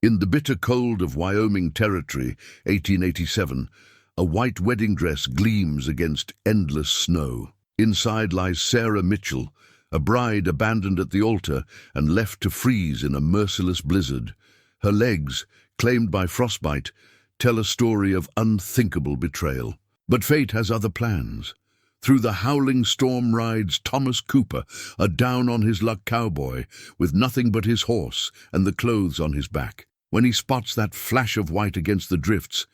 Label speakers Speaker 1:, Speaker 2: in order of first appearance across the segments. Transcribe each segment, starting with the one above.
Speaker 1: In the bitter cold of Wyoming Territory, 1887, a white wedding dress gleams against endless snow. Inside lies Sarah Mitchell, a bride abandoned at the altar and left to freeze in a merciless blizzard. Her legs, claimed by frostbite, tell a story of unthinkable betrayal. But fate has other plans. Through the howling storm rides Thomas Cooper, a down-on-his-luck cowboy, with nothing but his horse and the clothes on his back. When he spots that flash of white against the drifts,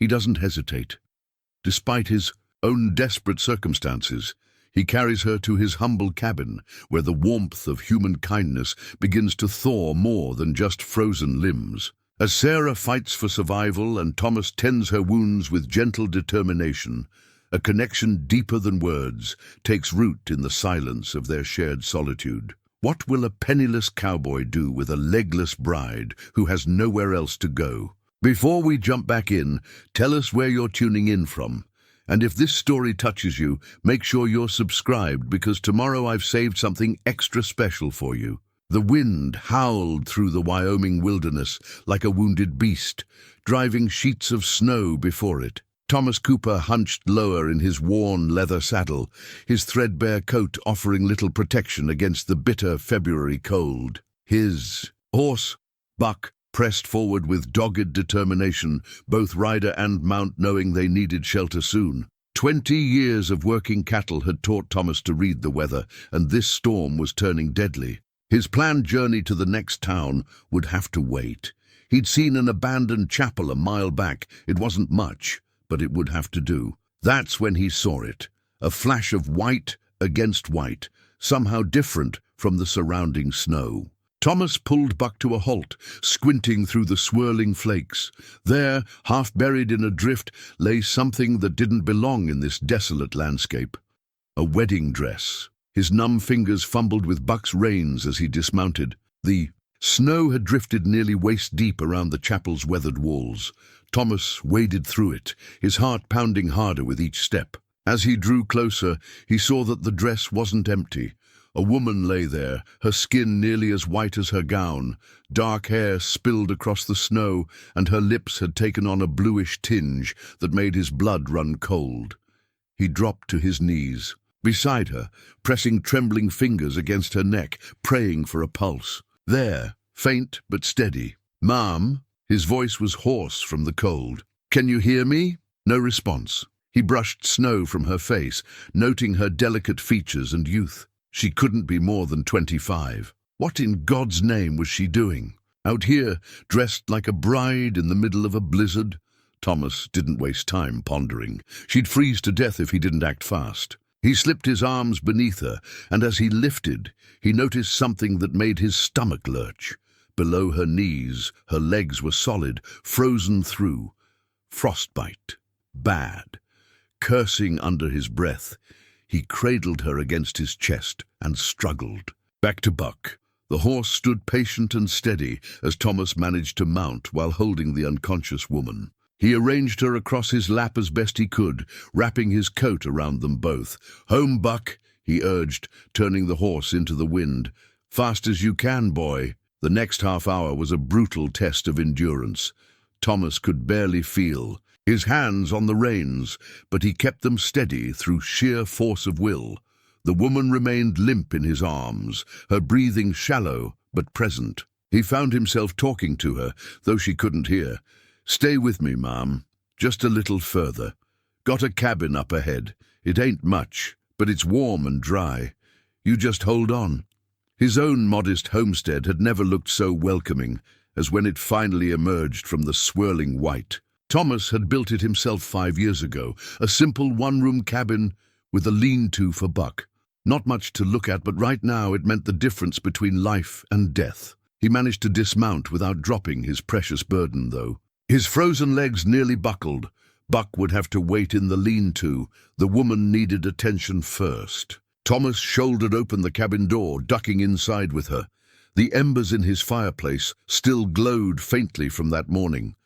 Speaker 1: he doesn't hesitate. Despite his own desperate circumstances, he carries her to his humble cabin, where the warmth of human kindness begins to thaw more than just frozen limbs. As Sarah fights for survival and Thomas tends her wounds with gentle determination, a connection deeper than words takes root in the silence of their shared solitude. What will a penniless cowboy do with a legless bride who has nowhere else to go? Before we jump back in, tell us where you're tuning in from. And if this story touches you, make sure you're subscribed, because tomorrow I've saved something extra special for you. The wind howled through the Wyoming wilderness like a wounded beast, driving sheets of snow before it. Thomas Cooper hunched lower in his worn leather saddle, his threadbare coat offering little protection against the bitter February cold. His horse, Buck, pressed forward with dogged determination, both rider and mount knowing they needed shelter soon. 20 years of working cattle had taught Thomas to read the weather, and this storm was turning deadly. His planned journey to the next town would have to wait. He'd seen an abandoned chapel a mile back. It wasn't much, but it would have to do. That's when he saw it, a flash of white against white, somehow different from the surrounding snow. Thomas pulled Buck to a halt, squinting through the swirling flakes. There, half buried in a drift, lay something that didn't belong in this desolate landscape. A wedding dress. His numb fingers fumbled with Buck's reins as he dismounted. The snow had drifted nearly waist-deep around the chapel's weathered walls. Thomas waded through it, his heart pounding harder with each step. As he drew closer, he saw that the dress wasn't empty. A woman lay there, her skin nearly as white as her gown. Dark hair spilled across the snow, and her lips had taken on a bluish tinge that made his blood run cold. He dropped to his knees, beside her, pressing trembling fingers against her neck, praying for a pulse. There, faint but steady. "Ma'am?" His voice was hoarse from the cold. "Can you hear me?" No response. He brushed snow from her face, noting her delicate features and youth. She couldn't be more than 25. What in God's name was she doing? Out here, dressed like a bride in the middle of a blizzard? Thomas didn't waste time pondering. She'd freeze to death if he didn't act fast. He slipped his arms beneath her, and as he lifted, he noticed something that made his stomach lurch. Below her knees, her legs were solid, frozen through. Frostbite. Bad. Cursing under his breath, he cradled her against his chest and struggled. Back to Buck. The horse stood patient and steady as Thomas managed to mount while holding the unconscious woman. He arranged her across his lap as best he could, wrapping his coat around them both. "Home, Buck," he urged, turning the horse into the wind. "Fast as you can, boy." The next half hour was a brutal test of endurance. Thomas could barely feel his hands on the reins, but he kept them steady through sheer force of will. The woman remained limp in his arms, her breathing shallow but present. He found himself talking to her, though she couldn't hear. "Stay with me, ma'am. Just a little further. Got a cabin up ahead. It ain't much, but it's warm and dry. You just hold on." His own modest homestead had never looked so welcoming as when it finally emerged from the swirling white. Thomas had built it himself 5 years ago, a simple one-room cabin with a lean-to for Buck. Not much to look at, but right now it meant the difference between life and death. He managed to dismount without dropping his precious burden, though. His frozen legs nearly buckled. Buck would have to wait in the lean-to. The woman needed attention first. Thomas shouldered open the cabin door, ducking inside with her. The embers in his fireplace still glowed faintly from that morning.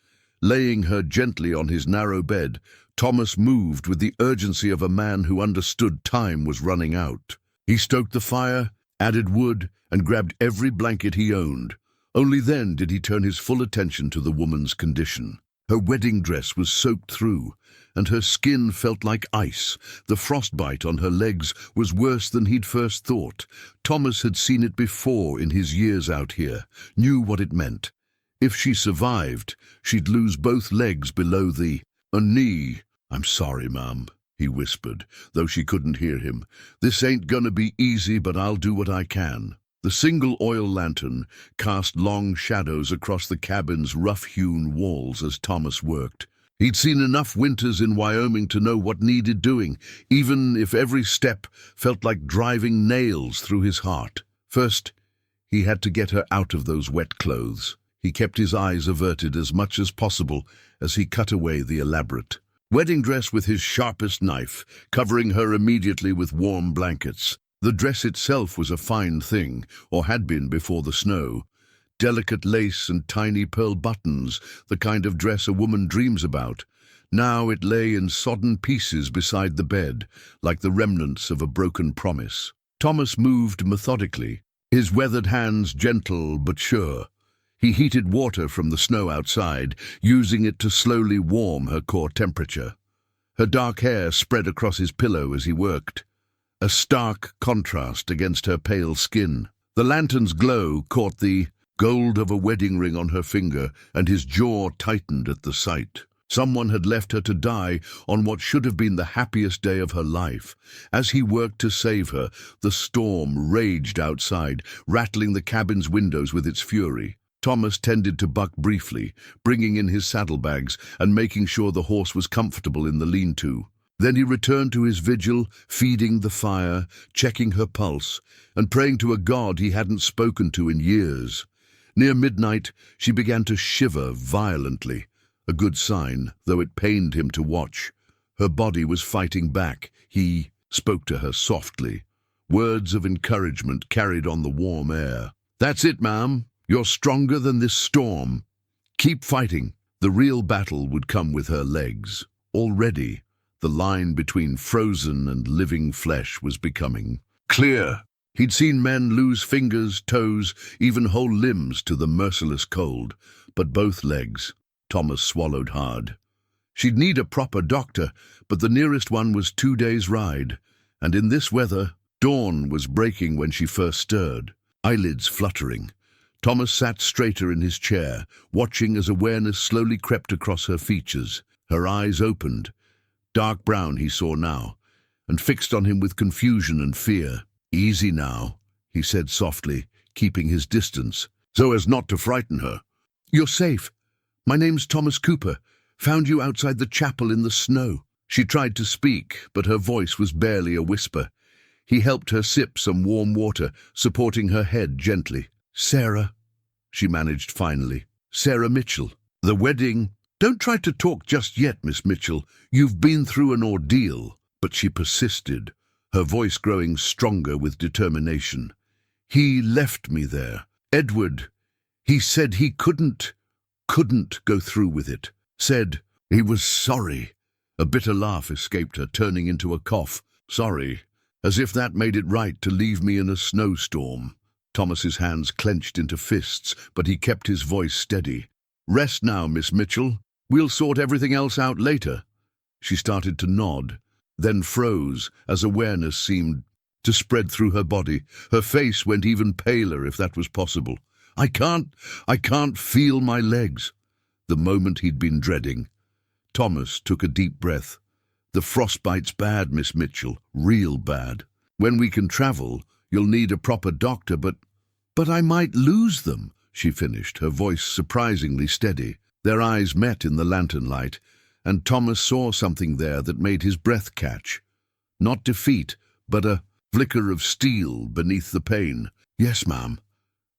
Speaker 1: Laying her gently on his narrow bed, Thomas moved with the urgency of a man who understood time was running out. He stoked the fire, added wood, and grabbed every blanket he owned. Only then did he turn his full attention to the woman's condition. Her wedding dress was soaked through, and her skin felt like ice. The frostbite on her legs was worse than he'd first thought. Thomas had seen it before in his years out here, knew what it meant. If she survived, she'd lose both legs below a knee. "I'm sorry, ma'am," he whispered, though she couldn't hear him. "This ain't gonna be easy, but I'll do what I can." The single oil lantern cast long shadows across the cabin's rough-hewn walls as Thomas worked. He'd seen enough winters in Wyoming to know what needed doing, even if every step felt like driving nails through his heart. First, he had to get her out of those wet clothes. He kept his eyes averted as much as possible as he cut away the elaborate wedding dress with his sharpest knife, covering her immediately with warm blankets. The dress itself was a fine thing, or had been before the snow. Delicate lace and tiny pearl buttons, the kind of dress a woman dreams about. Now it lay in sodden pieces beside the bed, like the remnants of a broken promise. Thomas moved methodically, his weathered hands gentle but sure. He heated water from the snow outside, using it to slowly warm her core temperature. Her dark hair spread across his pillow as he worked, a stark contrast against her pale skin. The lantern's glow caught the gold of a wedding ring on her finger, and his jaw tightened at the sight. Someone had left her to die on what should have been the happiest day of her life. As he worked to save her, the storm raged outside, rattling the cabin's windows with its fury. Thomas tended to Buck briefly, bringing in his saddlebags and making sure the horse was comfortable in the lean-to. Then he returned to his vigil, feeding the fire, checking her pulse, and praying to a god he hadn't spoken to in years. Near midnight, she began to shiver violently, a good sign, though it pained him to watch. Her body was fighting back. He spoke to her softly. Words of encouragement carried on the warm air. "That's it, ma'am. You're stronger than this storm. Keep fighting." The real battle would come with her legs. Already, the line between frozen and living flesh was becoming clear. He'd seen men lose fingers, toes, even whole limbs to the merciless cold, but both legs. Thomas swallowed hard. She'd need a proper doctor, but the nearest one was 2 days' ride, and in this weather, dawn was breaking when she first stirred, eyelids fluttering. Thomas sat straighter in his chair, watching as awareness slowly crept across her features. Her eyes opened, dark brown he saw now, and fixed on him with confusion and fear. "Easy now," he said softly, keeping his distance, so as not to frighten her. "You're safe. My name's Thomas Cooper. Found you outside the chapel in the snow." She tried to speak, but her voice was barely a whisper. He helped her sip some warm water, supporting her head gently. "Sarah," she managed finally. "Sarah Mitchell. The wedding—" "Don't try to talk just yet, Miss Mitchell. You've been through an ordeal." But she persisted, her voice growing stronger with determination. "He left me there. Edward. He said he couldn't go through with it. Said he was sorry." A bitter laugh escaped her, turning into a cough. "Sorry. As if that made it right to leave me in a snowstorm." Thomas's hands clenched into fists, but he kept his voice steady. "Rest now, Miss Mitchell. We'll sort everything else out later." She started to nod, then froze as awareness seemed to spread through her body. Her face went even paler, if that was possible. I can't feel my legs." The moment he'd been dreading. Thomas took a deep breath. "The frostbite's bad, Miss Mitchell, real bad. When we can travel, you'll need a proper doctor, but I might lose them," she finished, her voice surprisingly steady. Their eyes met in the lantern light, and Thomas saw something there that made his breath catch. Not defeat, but a flicker of steel beneath the pain. "Yes, ma'am.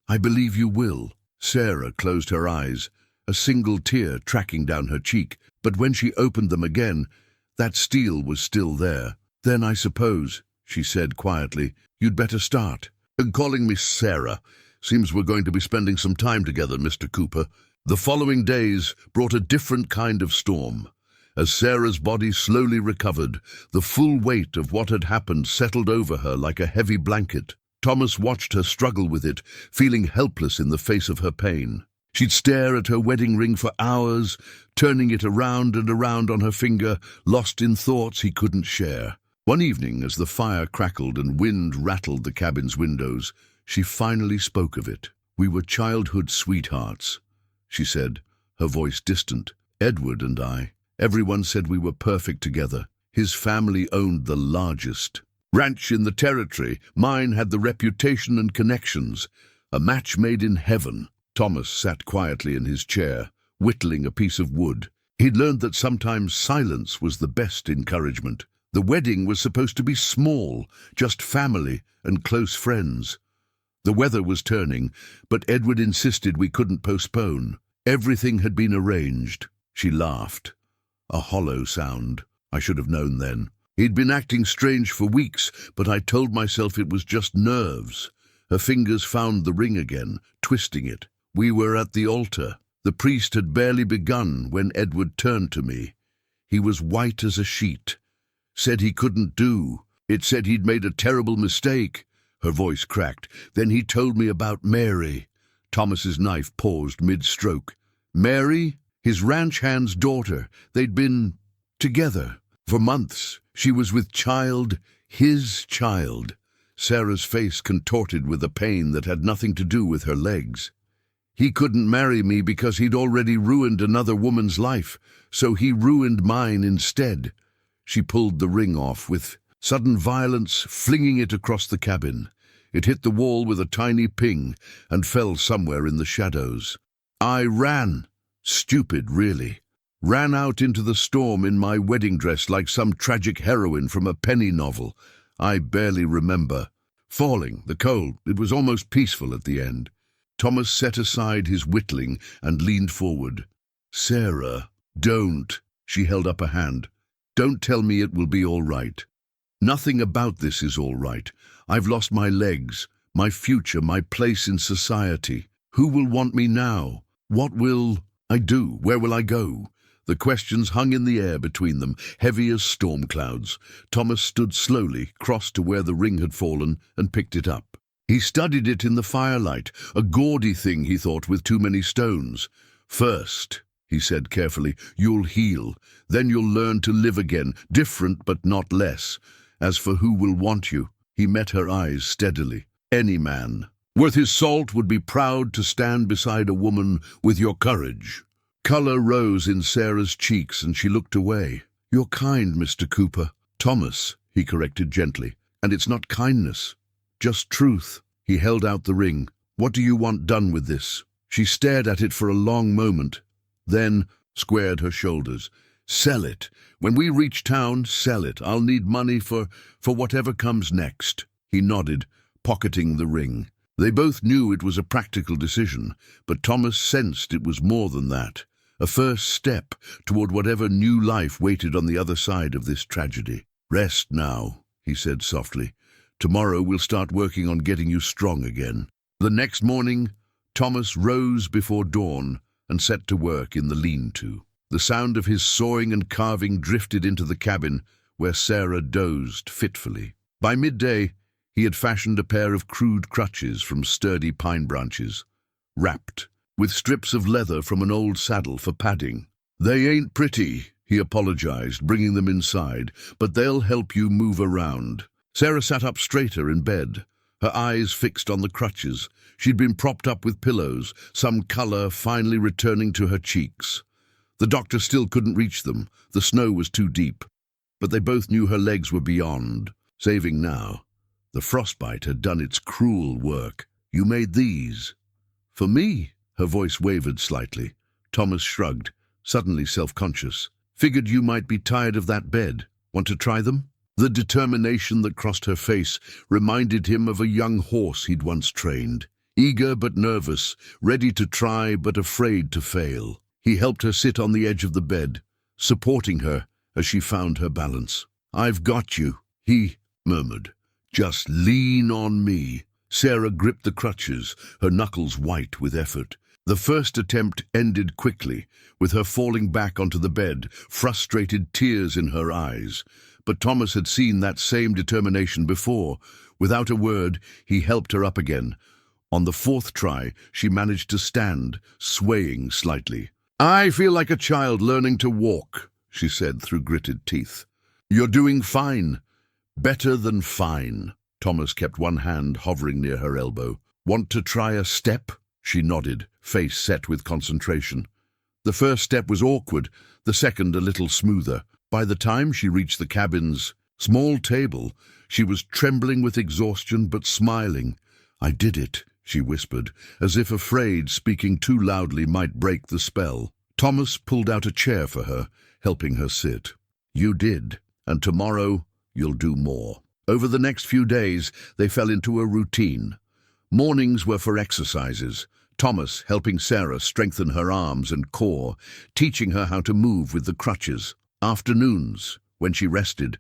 Speaker 1: I believe you will." Sarah closed her eyes, a single tear tracking down her cheek, but when she opened them again, that steel was still there. "Then I suppose," she said quietly, "you'd better start." "And calling me Sarah. Seems we're going to be spending some time together, Mr. Cooper." The following days brought a different kind of storm. As Sarah's body slowly recovered, the full weight of what had happened settled over her like a heavy blanket. Thomas watched her struggle with it, feeling helpless in the face of her pain. She'd stare at her wedding ring for hours, turning it around and around on her finger, lost in thoughts he couldn't share. One evening, as the fire crackled and wind rattled the cabin's windows, she finally spoke of it. "We were childhood sweethearts," she said, her voice distant. "Edward and I. Everyone said we were perfect together. His family owned the largest ranch in the territory. Mine had the reputation and connections. A match made in heaven." Thomas sat quietly in his chair, whittling a piece of wood. He'd learned that sometimes silence was the best encouragement. The wedding was supposed to be small, just family and close friends. The weather was turning, but Edward insisted we couldn't postpone. Everything had been arranged. She laughed. A hollow sound. I should have known then. He'd been acting strange for weeks, but I told myself it was just nerves. Her fingers found the ring again, twisting it. We were at the altar. The priest had barely begun when Edward turned to me. He was white as a sheet. Said he couldn't do. It said he'd made a terrible mistake. Her voice cracked. Then he told me about Mary. Thomas's knife paused mid-stroke. Mary? His ranch hand's daughter. They'd been together for months. She was with child, his child. Sarah's face contorted with a pain that had nothing to do with her legs. He couldn't marry me because he'd already ruined another woman's life, so he ruined mine instead. She pulled the ring off with sudden violence, flinging it across the cabin. It hit the wall with a tiny ping and fell somewhere in the shadows. I ran. Stupid, really. Ran out into the storm in my wedding dress like some tragic heroine from a penny novel. I barely remember. Falling, the cold, it was almost peaceful at the end. Thomas set aside his whittling and leaned forward. Sarah, don't. She held up a hand. Don't tell me it will be all right. Nothing about this is all right. I've lost my legs, my future, my place in society. Who will want me now? What will I do? Where will I go? The questions hung in the air between them, heavy as storm clouds. Thomas stood slowly, crossed to where the ring had fallen, and picked it up. He studied it in the firelight, a gaudy thing, he thought, with too many stones. First, he said carefully, you'll heal. Then you'll learn to live again, different but not less. As for who will want you, he met her eyes steadily. Any man worth his salt would be proud to stand beside a woman with your courage. Color rose in Sarah's cheeks and she looked away. You're kind, Mr. Cooper. Thomas, he corrected gently. And it's not kindness, just truth. He held out the ring. What do you want done with this? She stared at it for a long moment, then squared her shoulders. Sell it. When we reach town, sell it. I'll need money for whatever comes next. He nodded, pocketing the ring. They both knew it was a practical decision, but Thomas sensed it was more than that. A first step toward whatever new life waited on the other side of this tragedy. Rest now, he said softly. Tomorrow we'll start working on getting you strong again. The next morning, Thomas rose before dawn and set to work in the lean-to. The sound of his sawing and carving drifted into the cabin where Sarah dozed fitfully. By midday, he had fashioned a pair of crude crutches from sturdy pine branches, wrapped, with strips of leather from an old saddle for padding. They ain't pretty, he apologized, bringing them inside, but they'll help you move around. Sarah sat up straighter in bed, her eyes fixed on the crutches. She'd been propped up with pillows, some color finally returning to her cheeks. The doctor still couldn't reach them. The snow was too deep. But they both knew her legs were beyond, saving now. The frostbite had done its cruel work. You made these. For me? Her voice wavered slightly. Thomas shrugged, suddenly self-conscious. Figured you might be tired of that bed. Want to try them? The determination that crossed her face reminded him of a young horse he'd once trained. Eager but nervous, ready to try but afraid to fail. He helped her sit on the edge of the bed, supporting her as she found her balance. I've got you, he murmured. Just lean on me. Sarah gripped the crutches, her knuckles white with effort. The first attempt ended quickly, with her falling back onto the bed, frustrated tears in her eyes. But Thomas had seen that same determination before, Without a word, he helped her up again. On the fourth try, she managed to stand, swaying slightly. "I feel like a child learning to walk," she said through gritted teeth. "You're doing fine. Better than fine." Thomas kept one hand hovering near her elbow. "Want to try a step?" She nodded, face set with concentration. The first step was awkward, the second a little smoother. By the time she reached the cabin's small table, she was trembling with exhaustion but smiling. "I did it," she whispered, as if afraid speaking too loudly might break the spell. Thomas pulled out a chair for her, helping her sit. "You did, and tomorrow you'll do more." Over the next few days, they fell into a routine. Mornings were for exercises, Thomas helping Sarah strengthen her arms and core, teaching her how to move with the crutches. Afternoons, when she rested,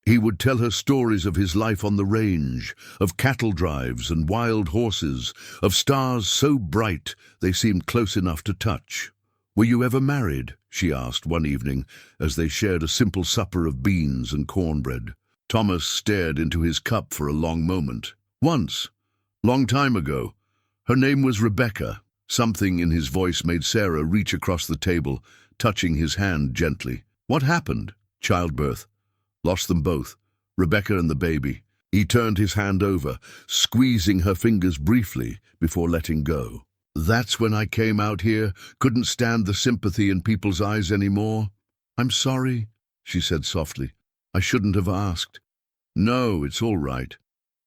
Speaker 1: he would tell her stories of his life on the range, of cattle drives and wild horses, of stars so bright they seemed close enough to touch. "Were you ever married?" she asked one evening, as they shared a simple supper of beans and cornbread. Thomas stared into his cup for a long moment. "Once. Long time ago. Her name was Rebecca." Something in his voice made Sarah reach across the table, touching his hand gently. "What happened?" "Childbirth. Lost them both, Rebecca and the baby." He turned his hand over, squeezing her fingers briefly before letting go. "That's when I came out here, couldn't stand the sympathy in people's eyes anymore." "I'm sorry," she said softly. "I shouldn't have asked." "No, it's all right.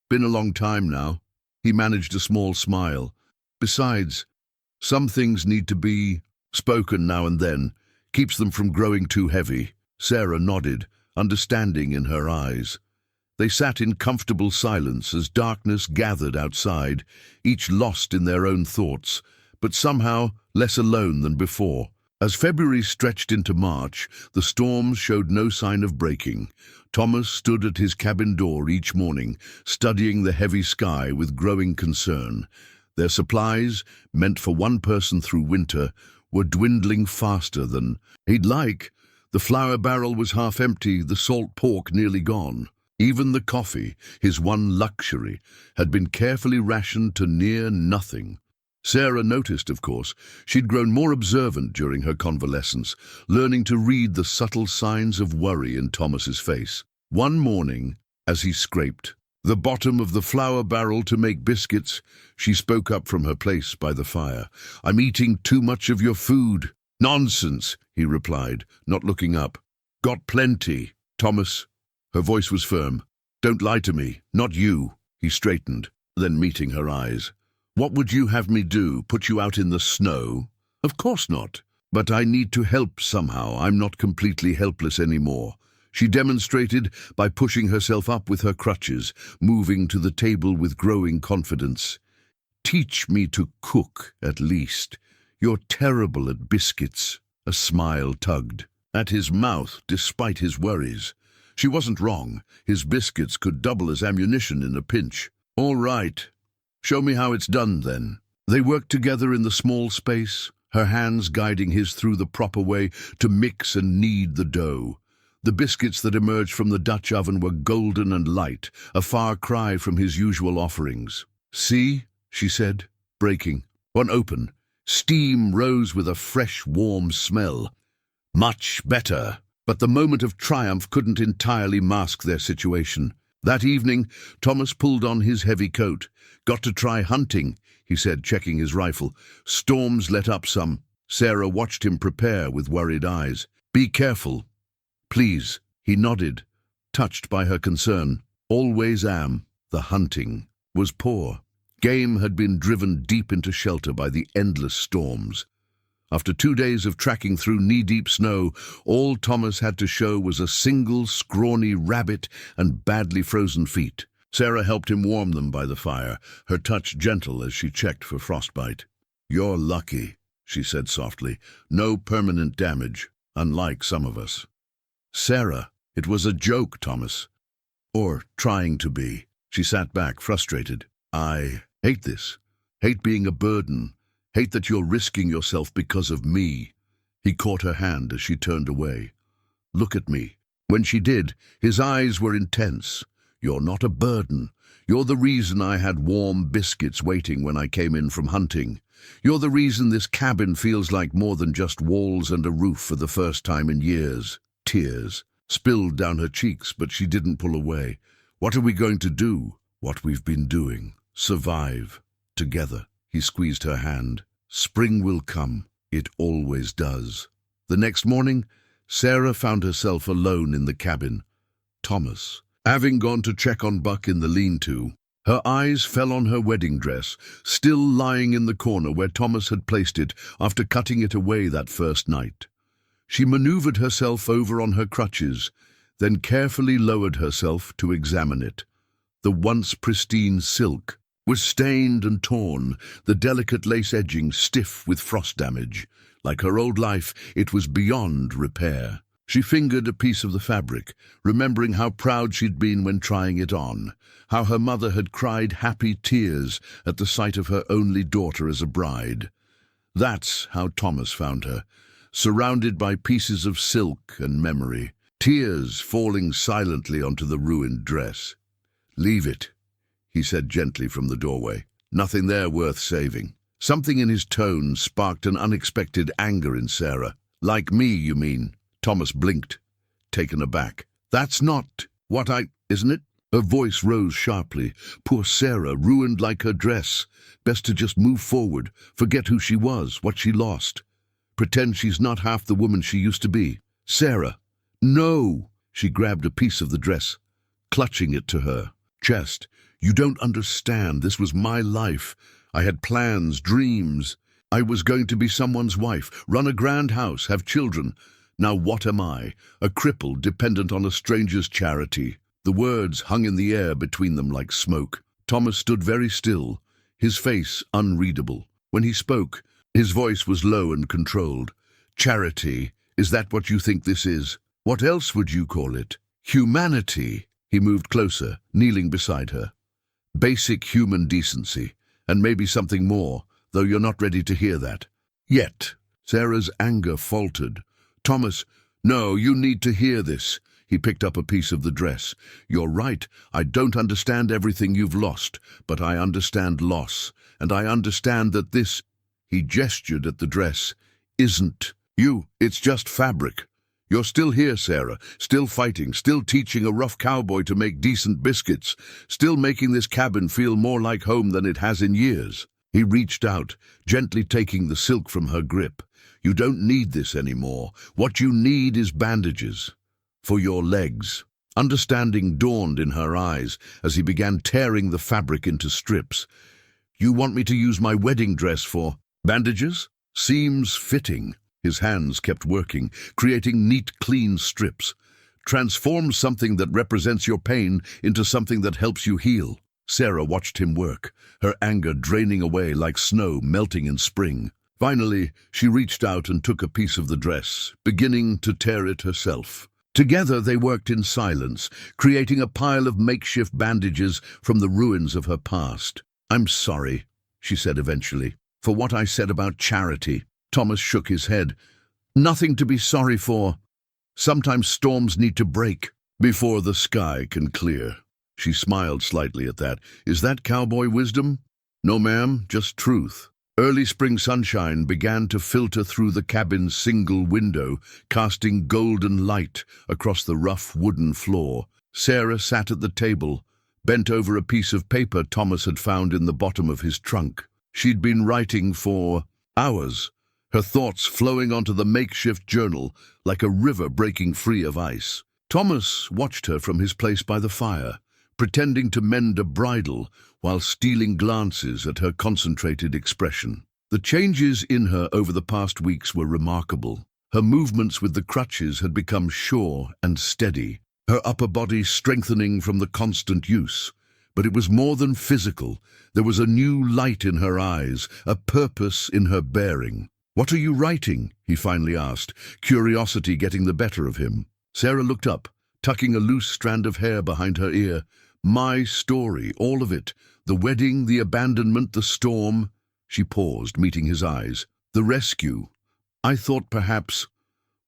Speaker 1: Been a long time now." He managed a small smile. "Besides, some things need to be spoken now and then. Keeps them from growing too heavy." Sarah nodded, understanding in her eyes. They sat in comfortable silence as darkness gathered outside, each lost in their own thoughts, but somehow less alone than before. As February stretched into March, the storms showed no sign of breaking. Thomas stood at his cabin door each morning, studying the heavy sky with growing concern. Their supplies, meant for one person through winter, were dwindling faster than he'd like. The flour barrel was half empty, the salt pork nearly gone. Even the coffee, his one luxury, had been carefully rationed to near nothing. Sarah noticed, of course. She'd grown more observant during her convalescence, learning to read the subtle signs of worry in Thomas's face. One morning, as he scraped the bottom of the flour barrel to make biscuits, she spoke up from her place by the fire. "I'm eating too much of your food." "Nonsense," he replied, not looking up. "Got plenty." "Thomas," her voice was firm, "don't lie to me, not you." He straightened, then meeting her eyes. "What would you have me do, put you out in the snow?" "Of course not. But I need to help somehow. I'm not completely helpless anymore." She demonstrated by pushing herself up with her crutches, moving to the table with growing confidence. "Teach me to cook, at least. You're terrible at biscuits." A smile tugged at his mouth despite his worries. She wasn't wrong. His biscuits could double as ammunition in a pinch. "All right. Show me how it's done, then." They worked together in the small space, her hands guiding his through the proper way to mix and knead the dough. The biscuits that emerged from the Dutch oven were golden and light, a far cry from his usual offerings. "See," she said, breaking. One open. Steam rose with a fresh, warm smell. Much better. But the moment of triumph couldn't entirely mask their situation. That evening, Thomas pulled on his heavy coat. "Got to try hunting," he said, checking his rifle. "Storms let up some." Sarah watched him prepare with worried eyes. "Be careful. Please." He nodded, touched by her concern. "Always am." The hunting was poor. Game had been driven deep into shelter by the endless storms. After 2 days of tracking through knee-deep snow, all Thomas had to show was a single scrawny rabbit and badly frozen feet. Sarah helped him warm them by the fire, her touch gentle as she checked for frostbite. "You're lucky," she said softly. "No permanent damage, unlike some of us." "Sarah, it was a joke, Thomas. Or trying to be." She sat back, frustrated. "I hate this. Hate being a burden. Hate that you're risking yourself because of me." He caught her hand as she turned away. "Look at me." When she did, his eyes were intense. You're not a burden. You're the reason I had warm biscuits waiting when I came in from hunting. You're the reason this cabin feels like more than just walls and a roof for the first time in years. Tears spilled down her cheeks, but she didn't pull away. What are we going to do? What we've been doing. Survive. Together. He squeezed her hand. Spring will come. It always does. The next morning, Sarah found herself alone in the cabin. Thomas, having gone to check on Buck in the lean-to, her eyes fell on her wedding dress, still lying in the corner where Thomas had placed it after cutting it away that first night. She maneuvered herself over on her crutches, then carefully lowered herself to examine it. The once pristine silk was stained and torn, the delicate lace edging stiff with frost damage. Like her old life, it was beyond repair. She fingered a piece of the fabric, remembering how proud she'd been when trying it on, how her mother had cried happy tears at the sight of her only daughter as a bride. That's how Thomas found her, surrounded by pieces of silk and memory, tears falling silently onto the ruined dress. "Leave it," he said gently from the doorway. "Nothing there worth saving." Something in his tone sparked an unexpected anger in Sarah. "Like me, you mean?" Thomas blinked, taken aback. "That's not what isn't it?" Her voice rose sharply. Poor Sarah, ruined like her dress. Best to just move forward, forget who she was, what she lost. Pretend she's not half the woman she used to be. "Sarah, no!" She grabbed a piece of the dress, clutching it to her chest. "You don't understand. This was my life. I had plans, dreams. I was going to be someone's wife, run a grand house, have children. Now what am I? A cripple dependent on a stranger's charity." The words hung in the air between them like smoke. Thomas stood very still, his face unreadable. When he spoke, his voice was low and controlled. "Charity, is that what you think this is? What else would you call it? Humanity." He moved closer, kneeling beside her. "Basic human decency, and maybe something more, though you're not ready to hear that yet." Sarah's anger faltered. "Thomas, no, you need to hear this." He picked up a piece of the dress. "You're right, I don't understand everything you've lost, but I understand loss, and I understand that this," he gestured at the dress, "isn't you. It's just fabric. You're still here, Sarah, still fighting, still teaching a rough cowboy to make decent biscuits, still making this cabin feel more like home than it has in years." He reached out, gently taking the silk from her grip. "You don't need this anymore. What you need is bandages. For your legs." Understanding dawned in her eyes as he began tearing the fabric into strips. "You want me to use my wedding dress for bandages? Seems fitting." His hands kept working, creating neat, clean strips. "Transform something that represents your pain into something that helps you heal." Sarah watched him work, her anger draining away like snow melting in spring. Finally, she reached out and took a piece of the dress, beginning to tear it herself. Together they worked in silence, creating a pile of makeshift bandages from the ruins of her past. "I'm sorry," she said eventually, "for what I said about charity." Thomas shook his head. "Nothing to be sorry for. Sometimes storms need to break before the sky can clear." She smiled slightly at that. "Is that cowboy wisdom?" "No, ma'am, just truth." Early spring sunshine began to filter through the cabin's single window, casting golden light across the rough wooden floor. Sarah sat at the table, bent over a piece of paper Thomas had found in the bottom of his trunk. She'd been writing for hours, her thoughts flowing onto the makeshift journal like a river breaking free of ice. Thomas watched her from his place by the fire, pretending to mend a bridle while stealing glances at her concentrated expression. The changes in her over the past weeks were remarkable. Her movements with the crutches had become sure and steady, her upper body strengthening from the constant use. But it was more than physical. There was a new light in her eyes, a purpose in her bearing. "What are you writing?" he finally asked, curiosity getting the better of him. Sarah looked up, tucking a loose strand of hair behind her ear. "My story, all of it. The wedding, the abandonment, the storm." She paused, meeting his eyes. "The rescue. I thought perhaps,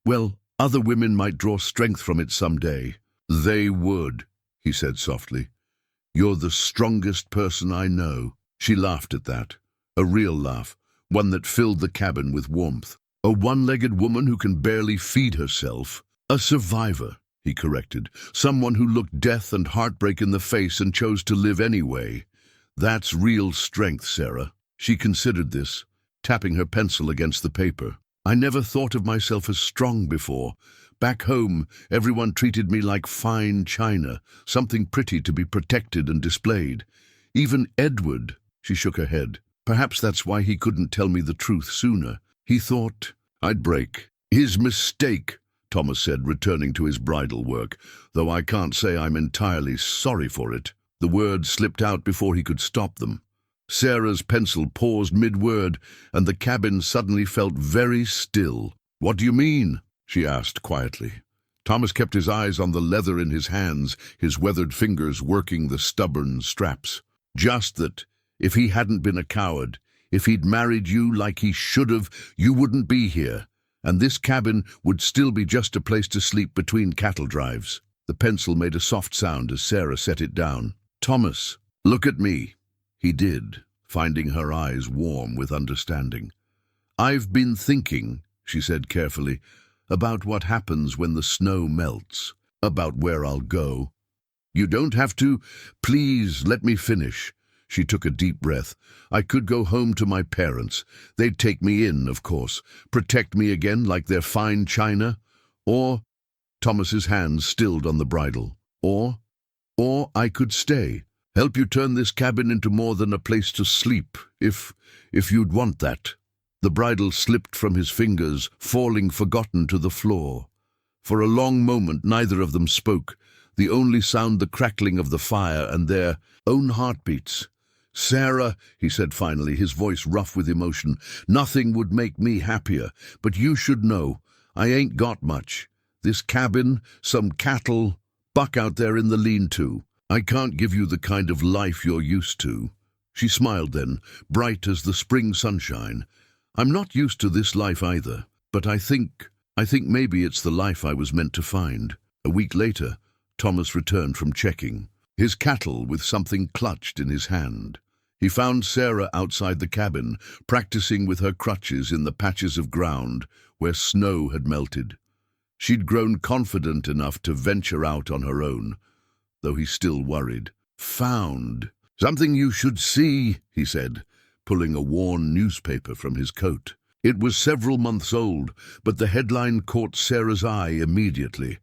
Speaker 1: well, other women might draw strength from it someday." "They would," he said softly. "You're the strongest person I know." She laughed at that, a real laugh, one that filled the cabin with warmth. "A one-legged woman who can barely feed herself. A survivor," he corrected. "Someone who looked death and heartbreak in the face and chose to live anyway. That's real strength, Sarah." She considered this, tapping her pencil against the paper. "I never thought of myself as strong before. Back home, everyone treated me like fine china, something pretty to be protected and displayed. Even Edward," she shook her head. "Perhaps that's why he couldn't tell me the truth sooner. He thought I'd break." "His mistake," Thomas said, returning to his bridal work, "though I can't say I'm entirely sorry for it." The words slipped out before he could stop them. Sarah's pencil paused mid-word, and the cabin suddenly felt very still. "What do you mean?" she asked quietly. Thomas kept his eyes on the leather in his hands, his weathered fingers working the stubborn straps. "Just that, if he hadn't been a coward, if he'd married you like he should have, you wouldn't be here, and this cabin would still be just a place to sleep between cattle drives." The pencil made a soft sound as Sarah set it down. "Thomas, look at me." He did, finding her eyes warm with understanding. "I've been thinking," she said carefully, "about what happens when the snow melts, about where I'll go." "You don't have to. Please let me finish." She took a deep breath. "I could go home to my parents. They'd take me in, of course, protect me again like their fine china. Or," Thomas's hands stilled on the bridle, or I could stay, help you turn this cabin into more than a place to sleep, if you'd want that." The bridle slipped from his fingers, falling forgotten to the floor. For a long moment neither of them spoke, the only sound the crackling of the fire and their own heartbeats. "Sarah," he said finally, his voice rough with emotion, "nothing would make me happier, but you should know, I ain't got much. This cabin, some cattle, Buck out there in the lean-to. I can't give you the kind of life you're used to." She smiled then, bright as the spring sunshine. "I'm not used to this life either, but I think maybe it's the life I was meant to find." A week later, Thomas returned from checking, his cattle with something clutched in his hand. He found Sarah outside the cabin, practicing with her crutches in the patches of ground where snow had melted. She'd grown confident enough to venture out on her own, though he still worried. "Found something you should see," he said, pulling a worn newspaper from his coat. It was several months old, but the headline caught Sarah's eye immediately.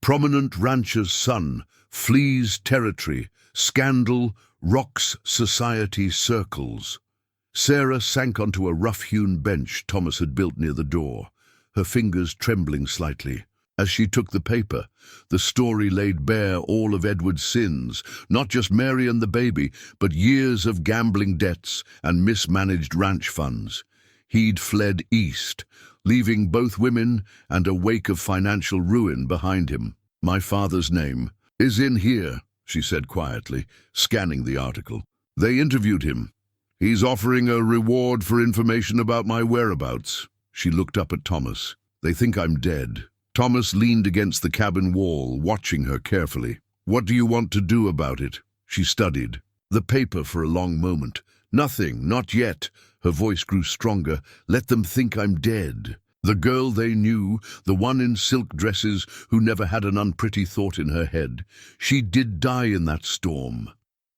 Speaker 1: "Prominent rancher's son flees territory. Scandal rocks society circles." Sarah sank onto a rough-hewn bench Thomas had built near the door, her fingers trembling slightly. As she took the paper, the story laid bare all of Edward's sins, not just Mary and the baby, but years of gambling debts and mismanaged ranch funds. He'd fled east, leaving both women and a wake of financial ruin behind him. "My father's name is in here," she said quietly, scanning the article. "They interviewed him. He's offering a reward for information about my whereabouts." She looked up at Thomas. "They think I'm dead." Thomas leaned against the cabin wall, watching her carefully. "What do you want to do about it?" She studied the paper for a long moment. "Nothing, not yet." Her voice grew stronger. "Let them think I'm dead. The girl they knew, the one in silk dresses who never had an unpretty thought in her head. She did die in that storm.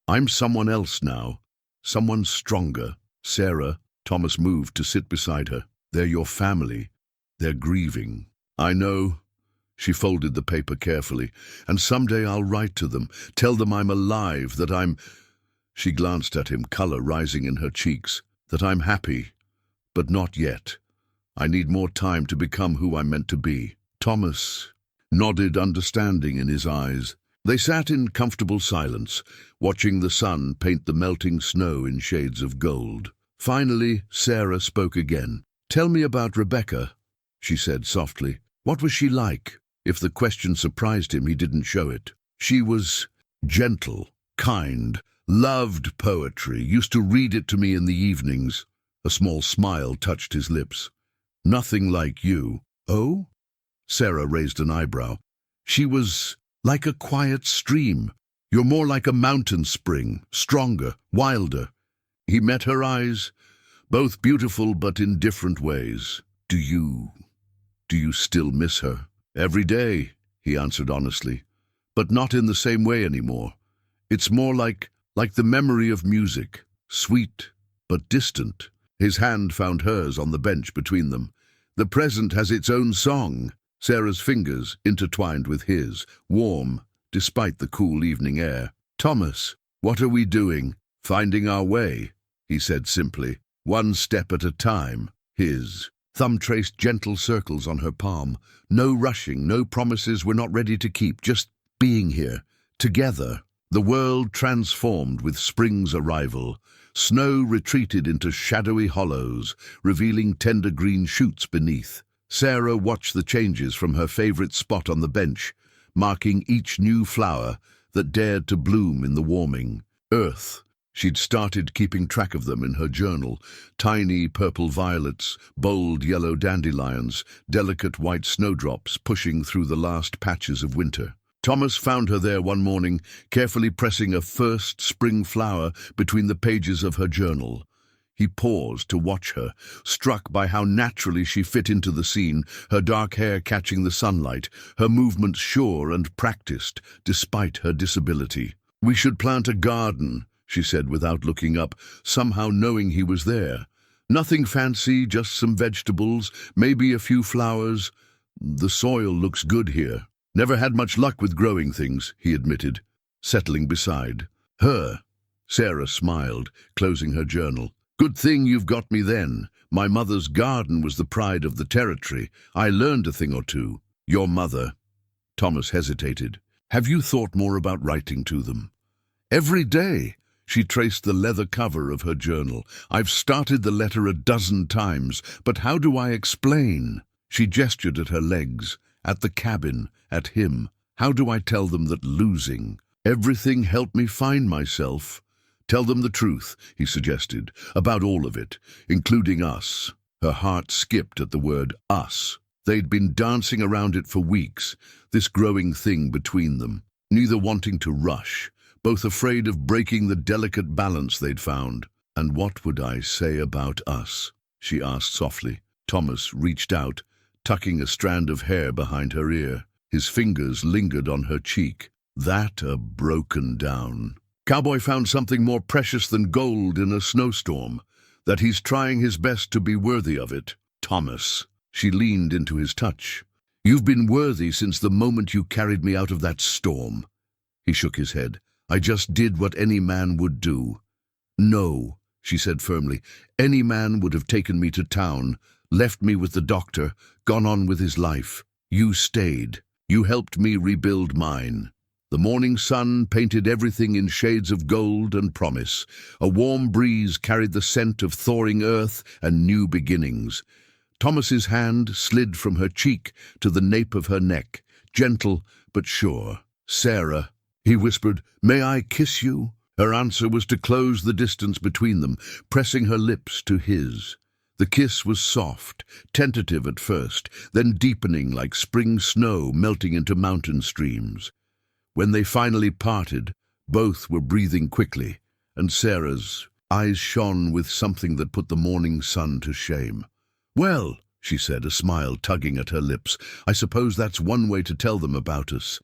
Speaker 1: I'm someone else now, someone stronger." "Sarah," Thomas moved to sit beside her. "They're your family. They're grieving." "I know." She folded the paper carefully. "And someday I'll write to them, tell them I'm alive, that I'm—" She glanced at him, color rising in her cheeks. "That I'm happy, but not yet. I need more time to become who I'm meant to be." Thomas nodded, understanding in his eyes. They sat in comfortable silence, watching the sun paint the melting snow in shades of gold. Finally, Sarah spoke again. "Tell me about Rebecca," she said softly. "What was she like?" If the question surprised him, he didn't show it. "She was gentle, kind, loved poetry, used to read it to me in the evenings." A small smile touched his lips. "Nothing like you." "Oh?" Sarah raised an eyebrow. "She was like a quiet stream, You're more like a mountain spring, stronger, wilder." He met her eyes, both beautiful but in different ways. Do you still miss her?" "Every day," he answered honestly, "but not in the same way anymore. It's more like the memory of music, sweet but distant." His hand found hers on the bench between them. "The present has its own song." Sarah's fingers intertwined with his, warm, despite the cool evening air. "Thomas, what are we doing?" "Finding our way," he said simply, "one step at a time." His thumb traced gentle circles on her palm. No rushing, no promises we're not ready to keep, just being here, together. The world transformed with spring's arrival. Snow retreated into shadowy hollows, revealing tender green shoots beneath. Sarah watched the changes from her favorite spot on the bench, marking each new flower that dared to bloom in the warming earth. She'd started keeping track of them in her journal: tiny purple violets, bold yellow dandelions, delicate white snowdrops pushing through the last patches of winter. Thomas found her there one morning, carefully pressing a first spring flower between the pages of her journal. He paused to watch her, struck by how naturally she fit into the scene, her dark hair catching the sunlight, her movements sure and practiced, despite her disability. "We should plant a garden," she said without looking up, somehow knowing he was there. "Nothing fancy, just some vegetables, maybe a few flowers. The soil looks good here." "Never had much luck with growing things," he admitted, settling beside her. Sarah smiled, closing her journal. "Good thing you've got me then. My mother's garden was the pride of the territory. I learned a thing or two." "Your mother?" Thomas hesitated. "Have you thought more about writing to them?" "Every day." She traced the leather cover of her journal. "I've started the letter a dozen times, but how do I explain?" She gestured at her legs, at the cabin, at him. "How do I tell them that losing everything helped me find myself?" "Tell them the truth," he suggested, "about all of it, including us." Her heart skipped at the word us. They'd been dancing around it for weeks, this growing thing between them, neither wanting to rush, both afraid of breaking the delicate balance they'd found. "And what would I say about us?" she asked softly. Thomas reached out, tucking a strand of hair behind her ear. His fingers lingered on her cheek. "That broken down. Cowboy found something more precious than gold in a snowstorm, that he's trying his best to be worthy of it." "Thomas." She leaned into his touch. "You've been worthy since the moment you carried me out of that storm." He shook his head. "I just did what any man would do." "No," she said firmly. "Any man would have taken me to town, left me with the doctor, gone on with his life. You stayed. You helped me rebuild mine." The morning sun painted everything in shades of gold and promise. A warm breeze carried the scent of thawing earth and new beginnings. Thomas's hand slid from her cheek to the nape of her neck, gentle but sure. "Sarah," he whispered, "may I kiss you?" Her answer was to close the distance between them, pressing her lips to his. The kiss was soft, tentative at first, then deepening like spring snow melting into mountain streams. When they finally parted, both were breathing quickly, and Sarah's eyes shone with something that put the morning sun to shame. "Well," she said, a smile tugging at her lips, "I suppose that's one way to tell them about us.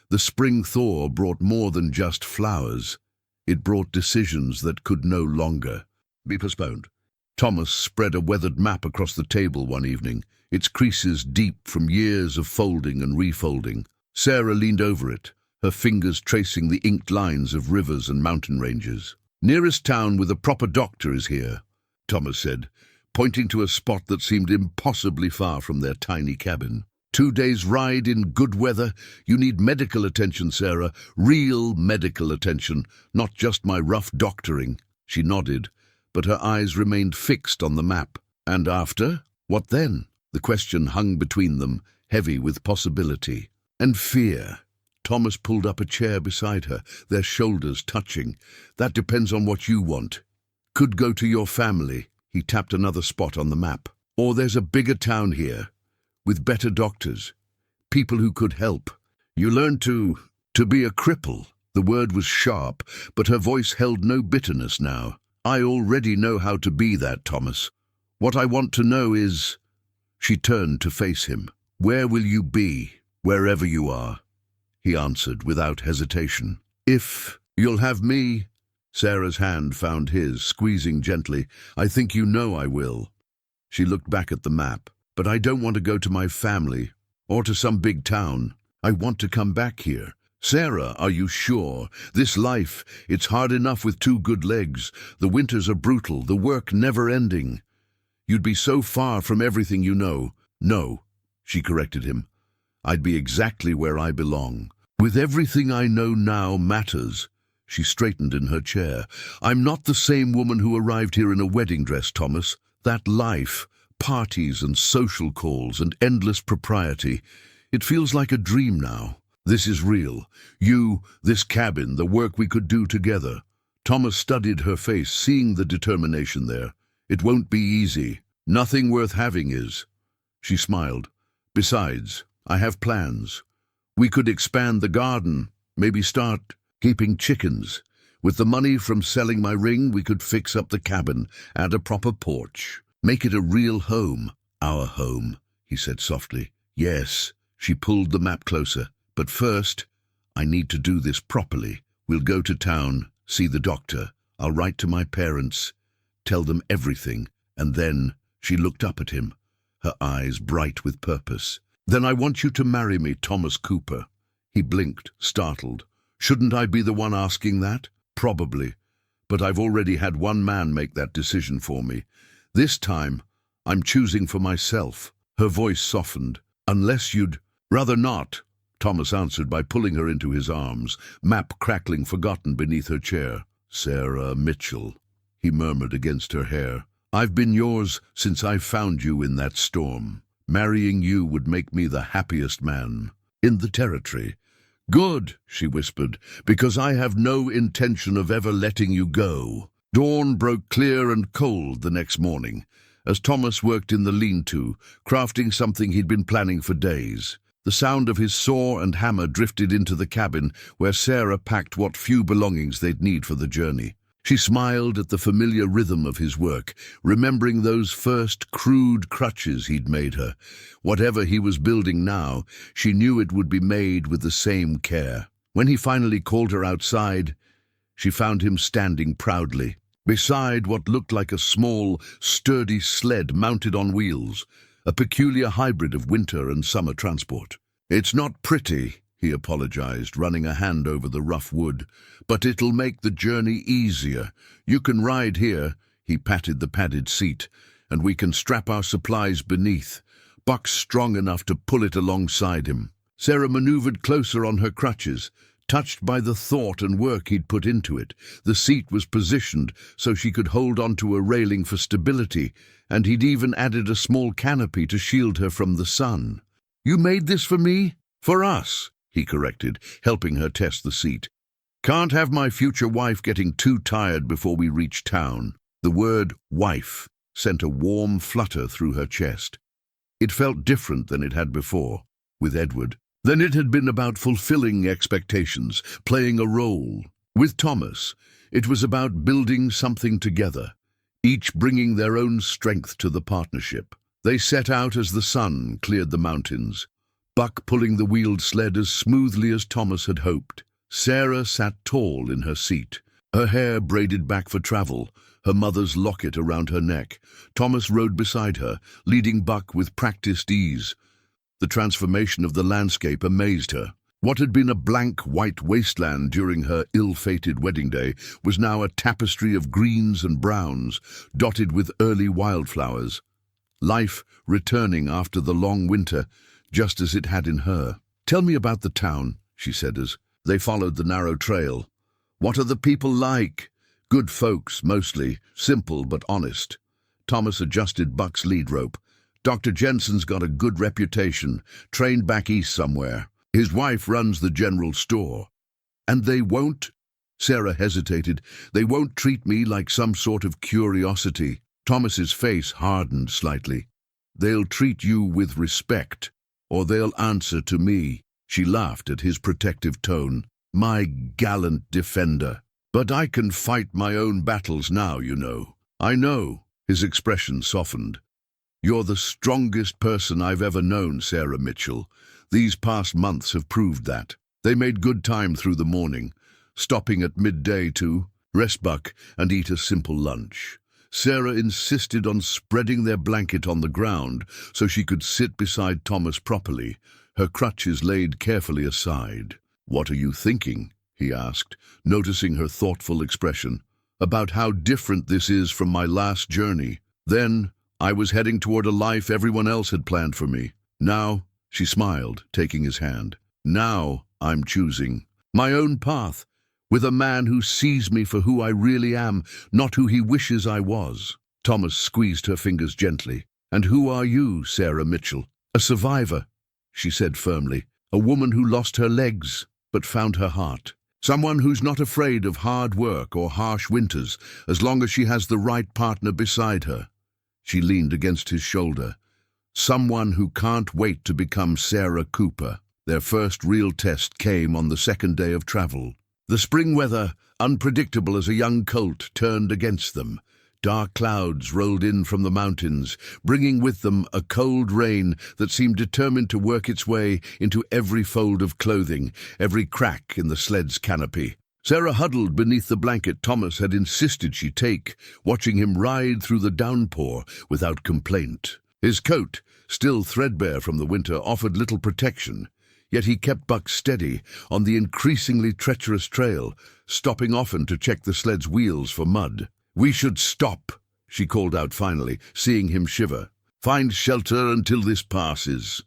Speaker 1: The spring thaw brought more than just flowers. It brought decisions that could no longer be postponed." Thomas spread a weathered map across the table one evening, its creases deep from years of folding and refolding. Sarah leaned over it, her fingers tracing the inked lines of rivers and mountain ranges. "Nearest town with a proper doctor is here," Thomas said, pointing to a spot that seemed impossibly far from their tiny cabin. 2 days' ride in good weather. You need medical attention, Sarah, real medical attention, not just my rough doctoring." She nodded, but her eyes remained fixed on the map. "And after? What then?" The question hung between them, heavy with possibility and fear. Thomas pulled up a chair beside her, their shoulders touching. "That depends on what you want. Could go to your family." He tapped another spot on the map. "Or there's a bigger town here, with better doctors, people who could help. You learn to be a cripple." The word was sharp, but her voice held no bitterness now. I already know how to be that, Thomas. What I want to know is... She turned to face him. Where will you be? Wherever you are, he answered without hesitation. If you'll have me... Sarah's hand found his, squeezing gently. I think you know I will. She looked back at the map. But I don't want to go to my family, or to some big town. I want to come back here. Sarah, are you sure? This life, it's hard enough with 2 good legs. The winters are brutal, the work never-ending. You'd be so far from everything you know. No, she corrected him. I'd be exactly where I belong. With everything I know now matters. She straightened in her chair. I'm not the same woman who arrived here in a wedding dress, Thomas. That life, parties and social calls and endless propriety, it feels like a dream now. This is real. You, this cabin, the work we could do together. Thomas studied her face, seeing the determination there. It won't be easy. Nothing worth having is. She smiled. Besides, I have plans. We could expand the garden, maybe start keeping chickens. With the money from selling my ring, we could fix up the cabin, add a proper porch, make it a real home. Our home, he said softly. Yes, she pulled the map closer. But first, I need to do this properly. We'll go to town, see the doctor. I'll write to my parents, tell them everything, and then she looked up at him, her eyes bright with purpose. Then I want you to marry me, Thomas Cooper. He blinked, startled. Shouldn't I be the one asking that? Probably. But I've already had one man make that decision for me. This time, I'm choosing for myself. Her voice softened. Unless you'd... Rather not, Thomas answered by pulling her into his arms, map crackling forgotten beneath her chair. Sarah Mitchell, he murmured against her hair. I've been yours since I found you in that storm. Marrying you would make me the happiest man in the territory. Good, she whispered, because I have no intention of ever letting you go. Dawn broke clear and cold the next morning, as Thomas worked in the lean-to, crafting something he'd been planning for days. The sound of his saw and hammer drifted into the cabin, where Sarah packed what few belongings they'd need for the journey. She smiled at the familiar rhythm of his work, remembering those first crude crutches he'd made her. Whatever he was building now, she knew it would be made with the same care. When he finally called her outside, she found him standing proudly, beside what looked like a small, sturdy sled mounted on wheels, a peculiar hybrid of winter and summer transport. It's not pretty, he apologized, running a hand over the rough wood, but it'll make the journey easier. You can ride here, he patted the padded seat, and we can strap our supplies beneath. Buck's strong enough to pull it alongside him. Sarah maneuvered closer on her crutches, touched by the thought and work he'd put into it. The seat was positioned so she could hold onto a railing for stability, and he'd even added a small canopy to shield her from the sun. You made this for me? For us, he corrected, helping her test the seat. Can't have my future wife getting too tired before we reach town. The word wife sent a warm flutter through her chest. It felt different than it had before, with Edward. Then it had been about fulfilling expectations, playing a role. With Thomas, it was about building something together, each bringing their own strength to the partnership. They set out as the sun cleared the mountains, Buck pulling the wheeled sled as smoothly as Thomas had hoped. Sarah sat tall in her seat, her hair braided back for travel, her mother's locket around her neck. Thomas rode beside her, leading Buck with practiced ease. The transformation of the landscape amazed her. What had been a blank white wasteland during her ill-fated wedding day was now a tapestry of greens and browns, dotted with early wildflowers. Life returning after the long winter, just as it had in her. Tell me about the town, she said as they followed the narrow trail. What are the people like? Good folks, mostly, simple but honest. Thomas adjusted Buck's lead rope. Dr. Jensen's got a good reputation, trained back east somewhere. His wife runs the general store. And they won't? Sarah hesitated. They won't treat me like some sort of curiosity. Thomas's face hardened slightly. They'll treat you with respect, or they'll answer to me. She laughed at his protective tone. My gallant defender. But I can fight my own battles now, you know. I know. His expression softened. You're the strongest person I've ever known, Sarah Mitchell. These past months have proved that. They made good time through the morning, stopping at midday to rest buck and eat a simple lunch. Sarah insisted on spreading their blanket on the ground so she could sit beside Thomas properly, her crutches laid carefully aside. "What are you thinking?" he asked, noticing her thoughtful expression. "About how different this is from my last journey. Then, I was heading toward a life everyone else had planned for me. Now," she smiled, taking his hand, "now I'm choosing my own path, with a man who sees me for who I really am, not who he wishes I was." Thomas squeezed her fingers gently. "And who are you, Sarah Mitchell?" "A survivor," she said firmly. "A woman who lost her legs, but found her heart. Someone who's not afraid of hard work or harsh winters, as long as she has the right partner beside her." She leaned against his shoulder. "Someone who can't wait to become Sarah Cooper." Their first real test came on the second day of travel. The spring weather, unpredictable as a young colt, turned against them. Dark clouds rolled in from the mountains, bringing with them a cold rain that seemed determined to work its way into every fold of clothing, every crack in the sled's canopy. Sarah huddled beneath the blanket Thomas had insisted she take, watching him ride through the downpour without complaint. His coat, still threadbare from the winter, offered little protection, yet he kept Buck steady on the increasingly treacherous trail, stopping often to check the sled's wheels for mud. "We should stop," she called out finally, seeing him shiver. "Find shelter until this passes."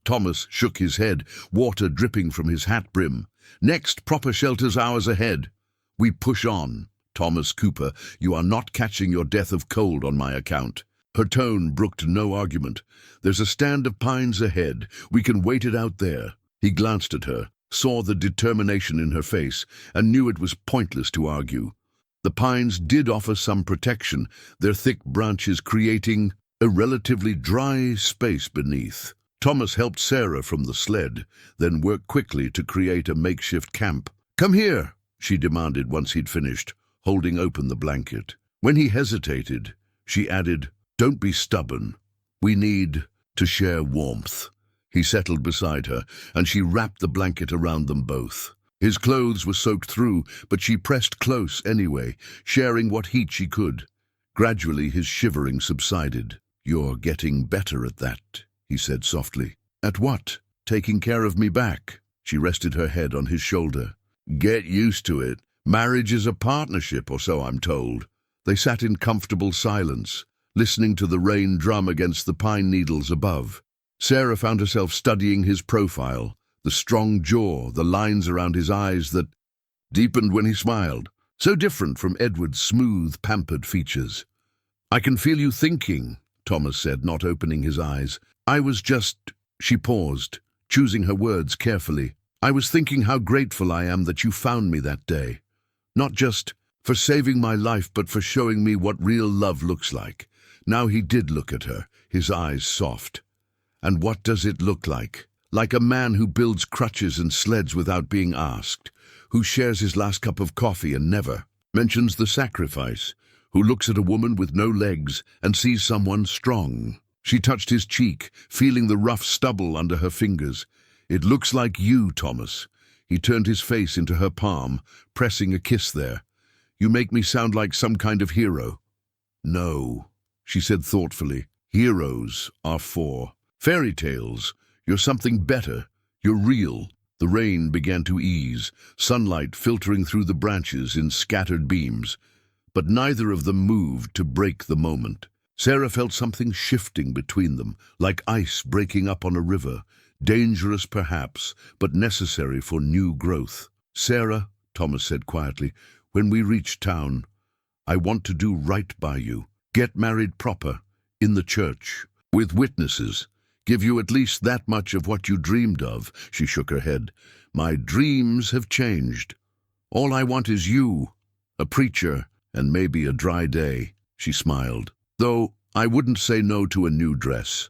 Speaker 1: Thomas shook his head, water dripping from his hat brim. "Next proper shelter's hours ahead. We push on. Thomas Cooper, you are not catching your death of cold on my account." Her tone brooked no argument. "There's a stand of pines ahead. We can wait it out there." He glanced at her, saw the determination in her face, and knew it was pointless to argue. The pines did offer some protection, their thick branches creating a relatively dry space beneath. Thomas helped Sarah from the sled, then worked quickly to create a makeshift camp. "Come here," she demanded once he'd finished, holding open the blanket. When he hesitated, she added, "Don't be stubborn. We need to share warmth." He settled beside her, and she wrapped the blanket around them both. His clothes were soaked through, but she pressed close anyway, sharing what heat she could. Gradually his shivering subsided. "You're getting better at that," he said softly. "At what?" "Taking care of me back." She rested her head on his shoulder. "Get used to it. Marriage is a partnership, or so I'm told." They sat in comfortable silence, listening to the rain drum against the pine needles above. Sarah found herself studying his profile, the strong jaw, the lines around his eyes that deepened when he smiled, so different from Edward's smooth, pampered features. "I can feel you thinking," Thomas said, not opening his eyes. "I was just—" She paused, choosing her words carefully. "I was thinking how grateful I am that you found me that day. Not just for saving my life, but for showing me what real love looks like." Now he did look at her, his eyes soft. "And what does it look like? Like a man who builds crutches and sleds without being asked, who shares his last cup of coffee and never mentions the sacrifice, who looks at a woman with no legs and sees someone strong." She touched his cheek, feeling the rough stubble under her fingers. "It looks like you, Thomas." He turned his face into her palm, pressing a kiss there. "You make me sound like some kind of hero." "No," she said thoughtfully. "Heroes are for fairy tales. You're something better. You're real." The rain began to ease, sunlight filtering through the branches in scattered beams, but neither of them moved to break the moment. Sarah felt something shifting between them, like ice breaking up on a river, dangerous perhaps, but necessary for new growth. "Sarah," Thomas said quietly, "when we reach town, I want to do right by you. Get married proper, in the church, with witnesses. Give you at least that much of what you dreamed of." She shook her head. "My dreams have changed. All I want is you, a preacher, and maybe a dry day." She smiled. "Though I wouldn't say no to a new dress.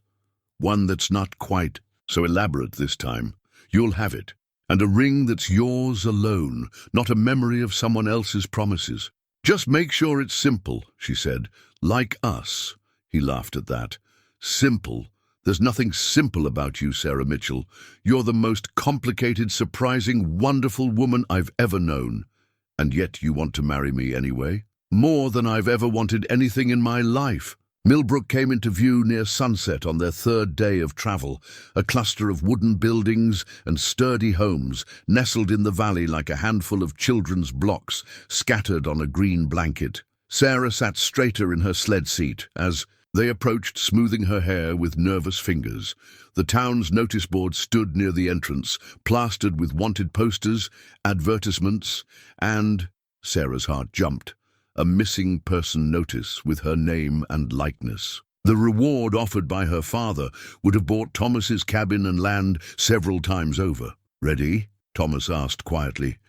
Speaker 1: One that's not quite so elaborate this time. You'll have it. And a ring that's yours alone, not a memory of someone else's promises. Just make sure it's simple, she said. Like us. He laughed at that. Simple. There's nothing simple about you, Sarah Mitchell. You're the most complicated, surprising, wonderful woman I've ever known. And yet you want to marry me anyway? More than I've ever wanted anything in my life. Milbrook came into view near sunset on their third day of travel, a cluster of wooden buildings and sturdy homes nestled in the valley like a handful of children's blocks scattered on a green blanket. Sarah sat straighter in her sled seat as they approached, smoothing her hair with nervous fingers. The town's notice board stood near the entrance, plastered with wanted posters, advertisements, and, Sarah's heart jumped, a missing person notice with her name and likeness. The reward offered by her father would have bought Thomas's cabin and land several times over. "Ready?" Thomas asked quietly,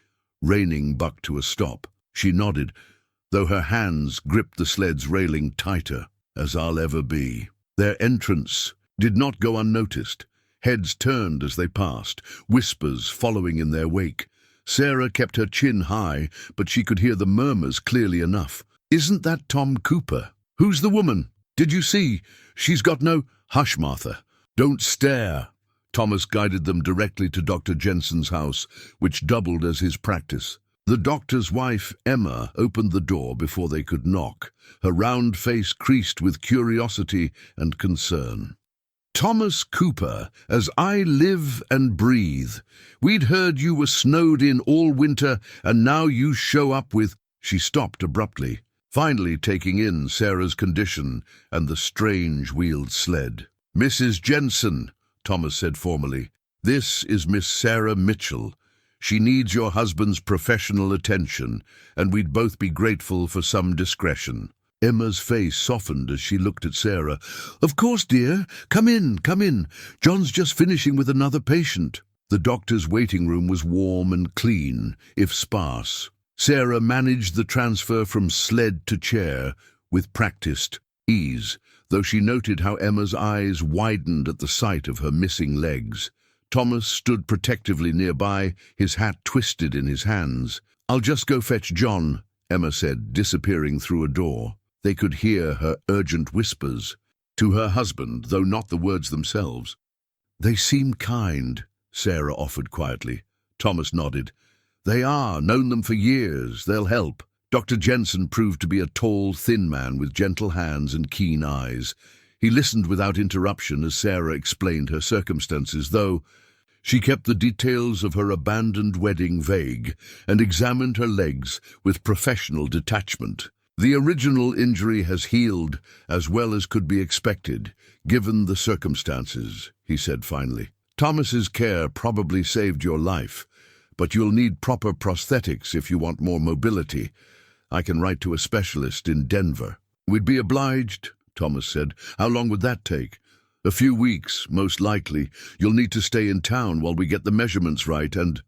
Speaker 1: reining Buck to a stop. She nodded, though her hands gripped the sled's railing tighter. "As I'll ever be." Their entrance did not go unnoticed. Heads turned as they passed, whispers following in their wake. Sarah kept her chin high, but she could hear the murmurs clearly enough. "Isn't that Tom Cooper? Who's the woman? Did you see? She's got no—" "Hush, Martha. Don't stare." Thomas guided them directly to Dr. Jensen's house, which doubled as his practice. The doctor's wife, Emma, opened the door before they could knock, her round face creased with curiosity and concern. "Thomas Cooper, as I live and breathe. We'd heard you were snowed in all winter, and now you show up with—" She stopped abruptly, finally taking in Sarah's condition and the strange wheeled sled. "Mrs. Jensen," Thomas said formally, "this is Miss Sarah Mitchell. She needs your husband's professional attention, and we'd both be grateful for some discretion." Emma's face softened as she looked at Sarah. "Of course, dear. Come in, come in. John's just finishing with another patient." The doctor's waiting room was warm and clean, if sparse. Sarah managed the transfer from sled to chair with practiced ease, though she noted how Emma's eyes widened at the sight of her missing legs. Thomas stood protectively nearby, his hat twisted in his hands. "I'll just go fetch John," Emma said, disappearing through a door. They could hear her urgent whispers to her husband, though not the words themselves. "They seem kind," Sarah offered quietly. Thomas nodded. "They are. Known them for years. They'll help." Dr. Jensen proved to be a tall, thin man with gentle hands and keen eyes. He listened without interruption as Sarah explained her circumstances, though she kept the details of her abandoned wedding vague and examined her legs with professional detachment. "The original injury has healed as well as could be expected, given the circumstances," he said finally. "Thomas's care probably saved your life, but you'll need proper prosthetics if you want more mobility. I can write to a specialist in Denver." "We'd be obliged," Thomas said. "How long would that take?" "A few weeks, most likely. You'll need to stay in town while we get the measurements right, and—"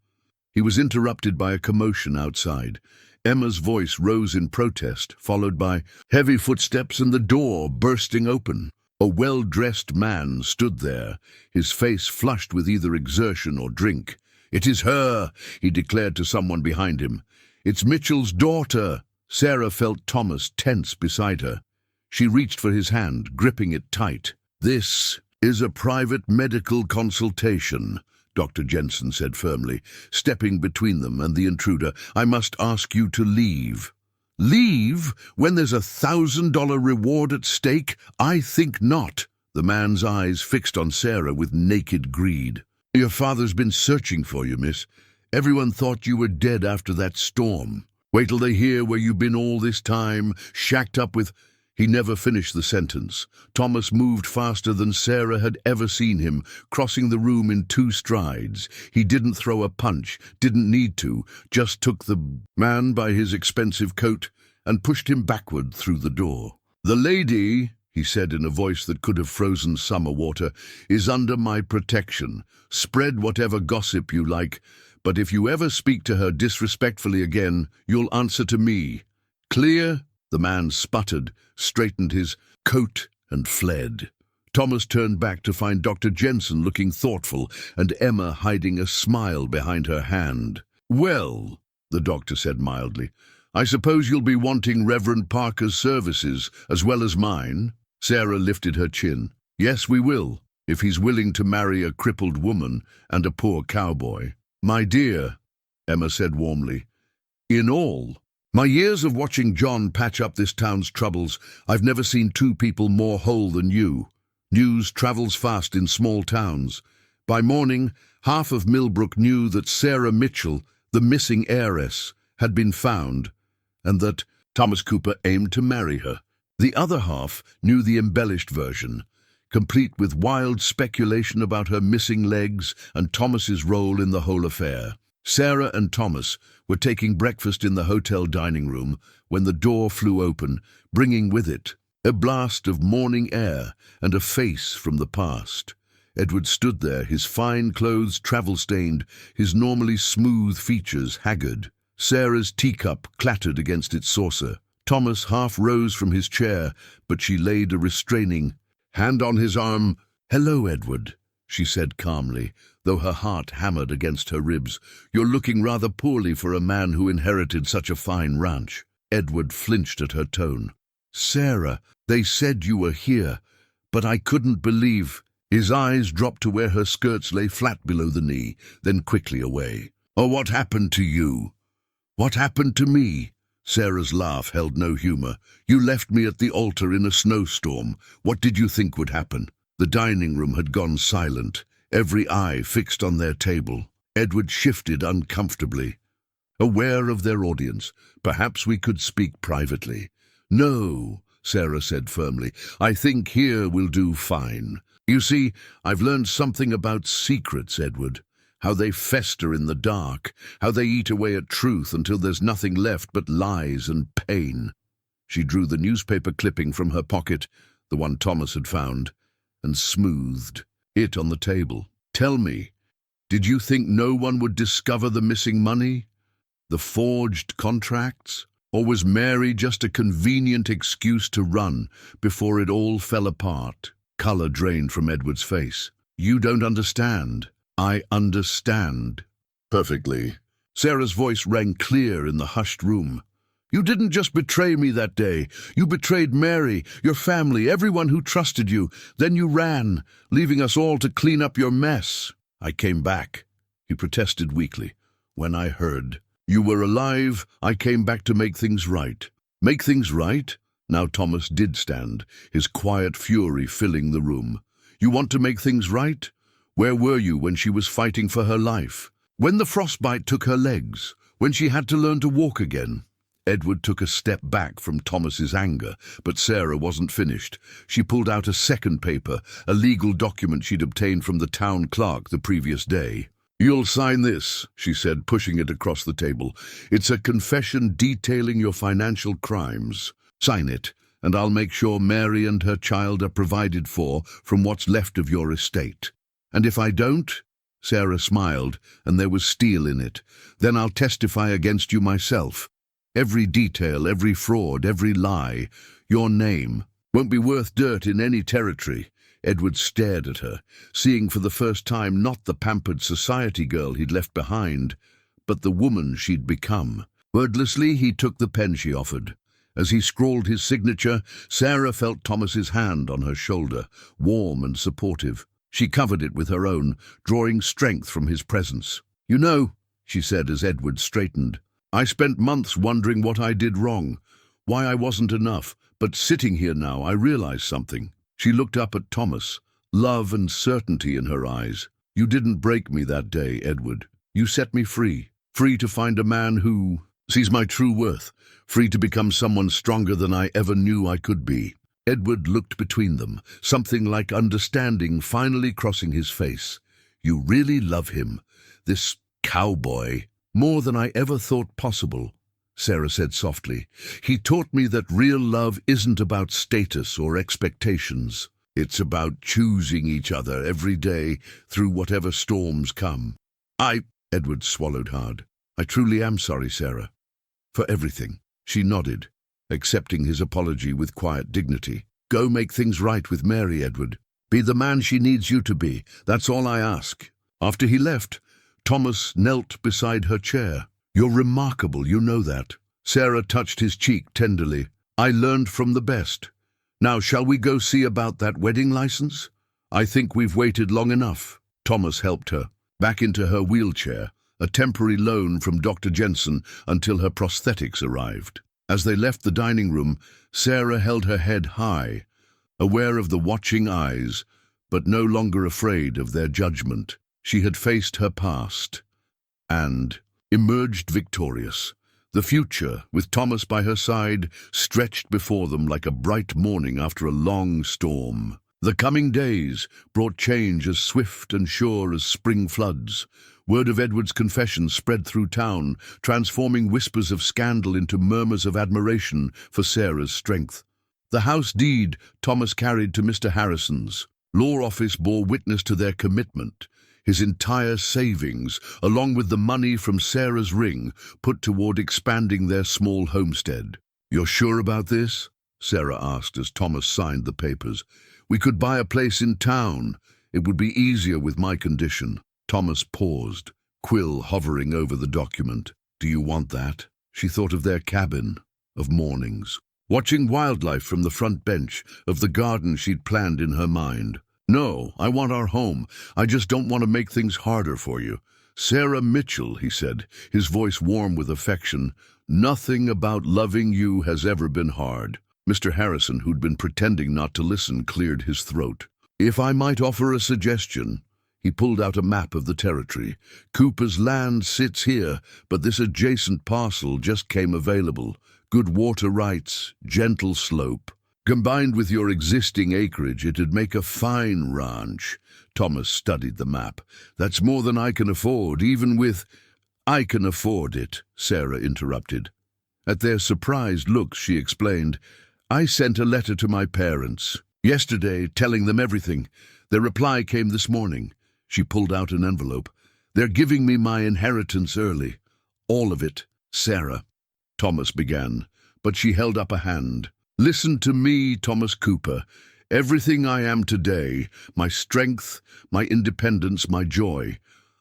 Speaker 1: He was interrupted by a commotion outside. Emma's voice rose in protest, followed by heavy footsteps and the door bursting open. A well-dressed man stood there, his face flushed with either exertion or drink. "It is her," he declared to someone behind him. "It's Mitchell's daughter." Sarah felt Thomas tense beside her. She reached for his hand, gripping it tight. "This is a private medical consultation," Dr. Jensen said firmly, stepping between them and the intruder. "I must ask you to leave." "Leave? When there's $1,000 reward at stake? I think not." The man's eyes fixed on Sarah with naked greed. "Your father's been searching for you, miss. Everyone thought you were dead after that storm. Wait till they hear where you've been all this time, shacked up with—" He never finished the sentence. Thomas moved faster than Sarah had ever seen him, crossing the room in 2 strides. He didn't throw a punch, didn't need to, just took the man by his expensive coat and pushed him backward through the door. "The lady," he said in a voice that could have frozen summer water, "is under my protection. Spread whatever gossip you like, but if you ever speak to her disrespectfully again, you'll answer to me. Clear?" The man sputtered, straightened his coat, and fled. Thomas turned back to find Dr. Jensen looking thoughtful and Emma hiding a smile behind her hand. "Well," the doctor said mildly, "I suppose you'll be wanting Reverend Parker's services as well as mine." Sarah lifted her chin. "Yes, we will, if he's willing to marry a crippled woman and a poor cowboy." "My dear," Emma said warmly, "in all my years of watching John patch up this town's troubles, I've never seen two people more whole than you. News travels fast in small towns. By morning, half of Milbrook knew that Sarah Mitchell, the missing heiress, had been found, and that Thomas Cooper aimed to marry her. The other half knew the embellished version, complete with wild speculation about her missing legs and Thomas's role in the whole affair. Sarah and Thomas were taking breakfast in the hotel dining room when the door flew open, bringing with it a blast of morning air and a face from the past. Edward stood there, his fine clothes travel-stained, his normally smooth features haggard. Sarah's teacup clattered against its saucer. Thomas half rose from his chair, but she laid a restraining hand on his arm. "Hello, Edward," she said calmly, though her heart hammered against her ribs. "You're looking rather poorly for a man who inherited such a fine ranch." Edward flinched at her tone. "Sarah, they said you were here, but I couldn't believe." His eyes dropped to where her skirts lay flat below the knee, then quickly away. "Oh, what happened to you?" "What happened to me?" Sarah's laugh held no humor. "You left me at the altar in a snowstorm. What did you think would happen?" The dining room had gone silent, every eye fixed on their table. Edward shifted uncomfortably. Aware of their audience, perhaps we could speak privately. "No," Sarah said firmly. "I think here will do fine. You see, I've learned something about secrets, Edward. How they fester in the dark, how they eat away at truth until there's nothing left but lies and pain." She drew the newspaper clipping from her pocket, the one Thomas had found, and smoothed it on the table. "Tell me, did you think no one would discover the missing money? The forged contracts? Or was Mary just a convenient excuse to run before it all fell apart?" Color drained from Edward's face. "You don't understand." "I understand perfectly." Sarah's voice rang clear in the hushed room. "You didn't just betray me that day. You betrayed Mary, your family, everyone who trusted you. Then you ran, leaving us all to clean up your mess." "I came back," he protested weakly. "When I heard you were alive, I came back to make things right." "Make things right?" Now Thomas did stand, his quiet fury filling the room. "You want to make things right? Where were you when she was fighting for her life? When the frostbite took her legs? When she had to learn to walk again?" Edward took a step back from Thomas's anger, but Sarah wasn't finished. She pulled out a second paper, a legal document she'd obtained from the town clerk the previous day. "You'll sign this," she said, pushing it across the table. "It's a confession detailing your financial crimes. Sign it, and I'll make sure Mary and her child are provided for from what's left of your estate. And if I don't," Sarah smiled, and there was steel in it, "then I'll testify against you myself. Every detail, every fraud, every lie, your name, won't be worth dirt in any territory." Edward stared at her, seeing for the first time not the pampered society girl he'd left behind, but the woman she'd become. Wordlessly, he took the pen she offered. As he scrawled his signature, Sarah felt Thomas's hand on her shoulder, warm and supportive. She covered it with her own, drawing strength from his presence. "You know," she said as Edward straightened, "I spent months wondering what I did wrong, why I wasn't enough, but sitting here now I realize something." She looked up at Thomas, love and certainty in her eyes. "You didn't break me that day, Edward. You set me free, free to find a man who sees my true worth, free to become someone stronger than I ever knew I could be." Edward looked between them, something like understanding finally crossing his face. "You really love him, this cowboy, more than I ever thought possible," Sarah said softly. "He taught me that real love isn't about status or expectations. It's about choosing each other every day through whatever storms come." Edward swallowed hard. "I truly am sorry, Sarah, for everything." She nodded, accepting his apology with quiet dignity. "Go make things right with Mary, Edward. Be the man she needs you to be. That's all I ask." After he left, Thomas knelt beside her chair. "You're remarkable, you know that." Sarah touched his cheek tenderly. "I learned from the best. Now, shall we go see about that wedding license? I think we've waited long enough." Thomas helped her back into her wheelchair, a temporary loan from Dr. Jensen until her prosthetics arrived. As they left the dining room, Sarah held her head high, aware of the watching eyes, but no longer afraid of their judgment. She had faced her past and emerged victorious. The future, with Thomas by her side, stretched before them like a bright morning after a long storm. The coming days brought change as swift and sure as spring floods. Word of Edward's confession spread through town, transforming whispers of scandal into murmurs of admiration for Sarah's strength. The house deed Thomas carried to Mr. Harrison's law office bore witness to their commitment. His entire savings, along with the money from Sarah's ring, put toward expanding their small homestead. "You're sure about this?" Sarah asked as Thomas signed the papers. "We could buy a place in town. It would be easier with my condition." Thomas paused, quill hovering over the document. "Do you want that?" She thought of their cabin, of mornings, watching wildlife from the front bench, of the garden she'd planned in her mind. "No, I want our home. I just don't want to make things harder for you." "Sarah Mitchell," he said, his voice warm with affection, "nothing about loving you has ever been hard." Mr. Harrison, who'd been pretending not to listen, cleared his throat. "If I might offer a suggestion." He pulled out a map of the territory. "Cooper's land sits here, but this adjacent parcel just came available. Good water rights, gentle slope. Combined with your existing acreage, it'd make a fine ranch." Thomas studied the map. "That's more than I can afford, even with—" "I can afford it," Sarah interrupted. At their surprised looks, she explained, "I sent a letter to my parents yesterday, telling them everything. Their reply came this morning." She pulled out an envelope. "They're giving me my inheritance early. All of it, Sarah." Thomas began, but she held up a hand. "Listen to me, Thomas Cooper. Everything I am today, my strength, my independence, my joy,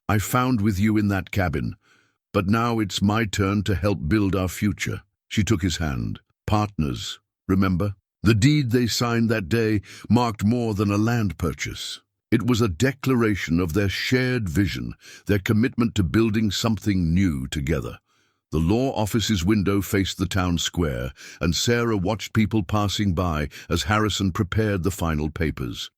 Speaker 1: I found with you in that cabin. But now it's my turn to help build our future." She took his hand. "Partners, remember? The deed they signed that day marked more than a land purchase. It was a declaration of their shared vision, their commitment to building something new together." The law office's window faced the town square, and Sarah watched people passing by as Harrison prepared the final papers.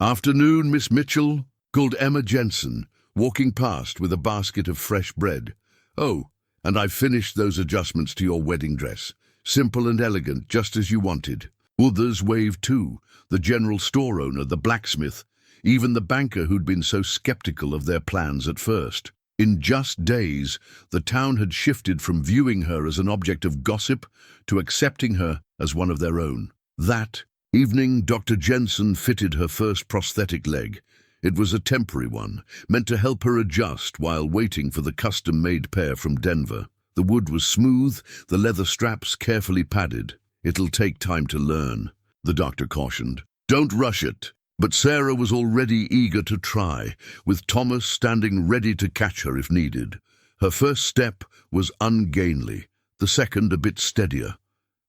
Speaker 1: "Afternoon, Miss Mitchell," called Emma Jensen, walking past with a basket of fresh bread. "Oh, and I've finished those adjustments to your wedding dress. Simple and elegant, just as you wanted." Others waved too, the general store owner, the blacksmith, even the banker who'd been so skeptical of their plans at first. In just days, the town had shifted from viewing her as an object of gossip to accepting her as one of their own. That evening, Dr. Jensen fitted her first prosthetic leg. It was a temporary one, meant to help her adjust while waiting for the custom-made pair from Denver. The wood was smooth, the leather straps carefully padded. "It'll take time to learn," the doctor cautioned. "Don't rush it." But Sarah was already eager to try, with Thomas standing ready to catch her if needed. Her first step was ungainly, the second a bit steadier.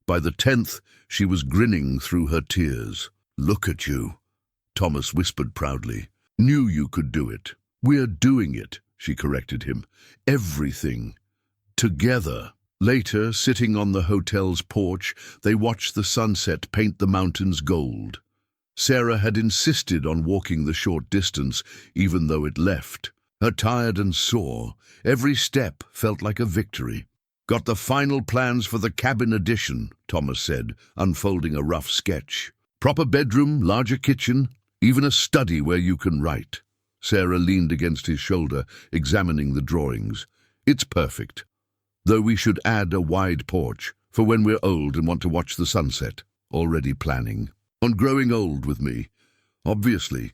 Speaker 1: By the 10th, she was grinning through her tears. "Look at you," Thomas whispered proudly. "Knew you could do it." "We're doing it," she corrected him. "Everything. Together." Later, sitting on the hotel's porch, they watched the sunset paint the mountains gold. Sarah had insisted on walking the short distance, even though it left her tired and sore. Every step felt like a victory. "Got the final plans for the cabin addition," Thomas said, unfolding a rough sketch. "Proper bedroom, larger kitchen, even a study where you can write." Sarah leaned against his shoulder, examining the drawings. "It's perfect. Though we should add a wide porch, for when we're old and want to watch the sunset. Already planning on growing old with me. Obviously."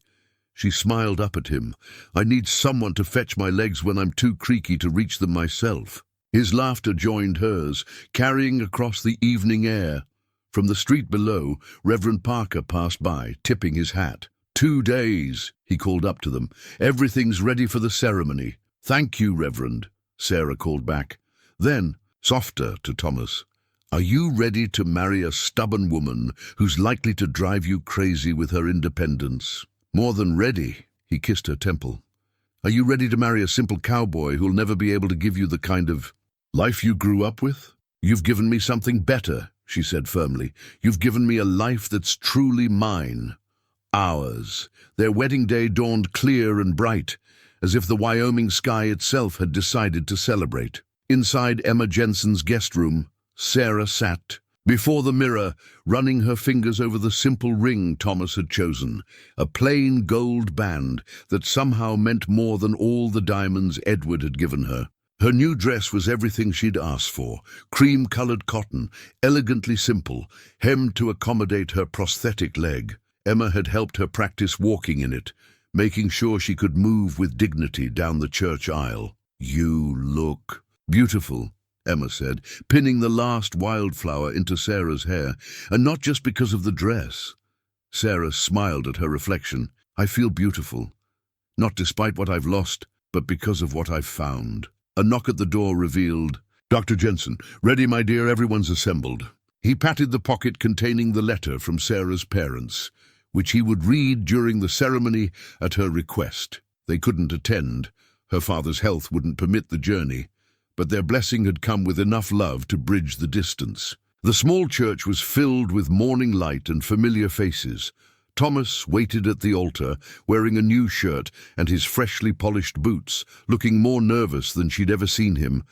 Speaker 1: She smiled up at him. "I need someone to fetch my legs when I'm too creaky to reach them myself." His laughter joined hers, carrying across the evening air. From the street below, Reverend Parker passed by, tipping his hat. 2 days, he called up to them. Everything's ready for the ceremony. Thank you, Reverend, Sarah called back. Then, softer to Thomas, are you ready to marry a stubborn woman who's likely to drive you crazy with her independence? More than ready, he kissed her temple. Are you ready to marry a simple cowboy who'll never be able to give you the kind of life you grew up with? You've given me something better, she said firmly. You've given me a life that's truly mine. Ours. Their wedding day dawned clear and bright, as if the Wyoming sky itself had decided to celebrate. Inside Emma Jensen's guest room, Sarah sat before the mirror, running her fingers over the simple ring Thomas had chosen, a plain gold band that somehow meant more than all the diamonds Edward had given her. Her new dress was everything she'd asked for, cream-colored cotton, elegantly simple, hemmed to accommodate her prosthetic leg. Emma had helped her practice walking in it, making sure she could move with dignity down the church aisle. You look beautiful, Emma said, pinning the last wildflower into Sarah's hair, and not just because of the dress. Sarah smiled at her reflection. I feel beautiful, not despite what I've lost, but because of what I've found. A knock at the door revealed, Dr. Jensen, ready, my dear, everyone's assembled. He patted the pocket containing the letter from Sarah's parents, which he would read during the ceremony at her request. They couldn't attend. Her father's health wouldn't permit the journey, but their blessing had come with enough love to bridge the distance. The small church was filled with morning light and familiar faces. Thomas waited at the altar, wearing a new shirt and his freshly polished boots, looking more nervous than she'd ever seen him.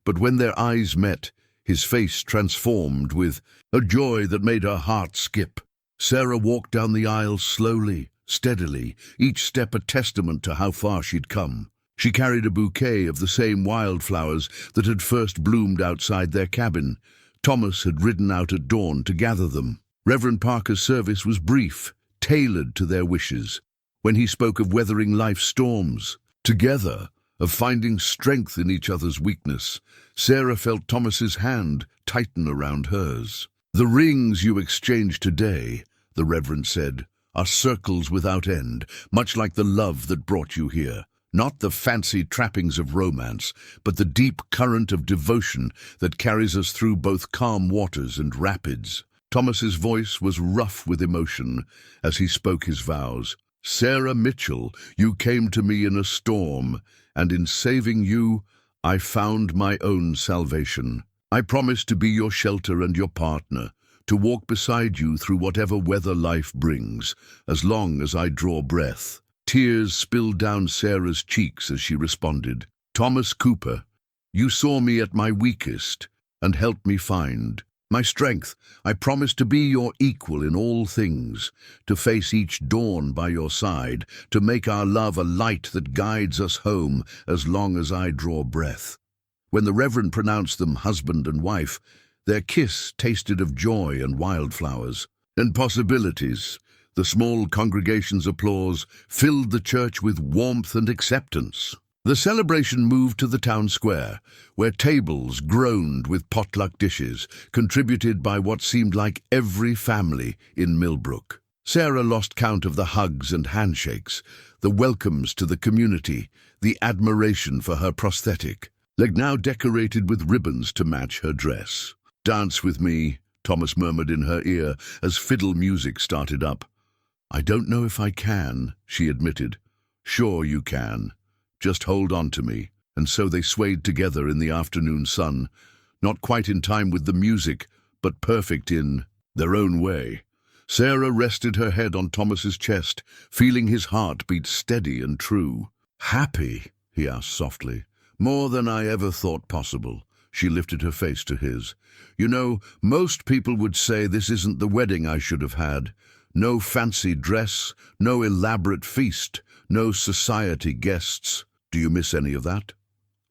Speaker 1: But when their eyes met, his face transformed with a joy that made her heart skip. Sarah walked down the aisle slowly, steadily, each step a testament to how far she'd come. She carried a bouquet of the same wildflowers that had first bloomed outside their cabin. Thomas had ridden out at dawn to gather them. Reverend Parker's service was brief, tailored to their wishes. When he spoke of weathering life's storms, together, of finding strength in each other's weakness, Sarah felt Thomas's hand tighten around hers. The rings you exchanged today, the Reverend said, are circles without end, much like the love that brought you here. Not the fancy trappings of romance, but the deep current of devotion that carries us through both calm waters and rapids. Thomas's voice was rough with emotion as he spoke his vows. Sarah Mitchell, you came to me in a storm, and in saving you, I found my own salvation. I promise to be your shelter and your partner, to walk beside you through whatever weather life brings, as long as I draw breath. Tears spilled down Sarah's cheeks as she responded. Thomas Cooper, you saw me at my weakest and helped me find my strength. I promise to be your equal in all things, to face each dawn by your side, to make our love a light that guides us home as long as I draw breath. When the Reverend pronounced them husband and wife, their kiss tasted of joy and wildflowers and possibilities. The small congregation's applause filled the church with warmth and acceptance. The celebration moved to the town square, where tables groaned with potluck dishes, contributed by what seemed like every family in Milbrook. Sarah lost count of the hugs and handshakes, the welcomes to the community, the admiration for her prosthetic, now decorated with ribbons to match her dress. Dance with me, Thomas murmured in her ear as fiddle music started up. I don't know if I can, she admitted. Sure you can. Just hold on to me. And so they swayed together in the afternoon sun, not quite in time with the music, but perfect in their own way. Sarah rested her head on Thomas's chest, feeling his heart beat steady and true. Happy? He asked softly. More than I ever thought possible. She lifted her face to his. You know, most people would say this isn't the wedding I should have had. No fancy dress, no elaborate feast, no society guests. Do you miss any of that?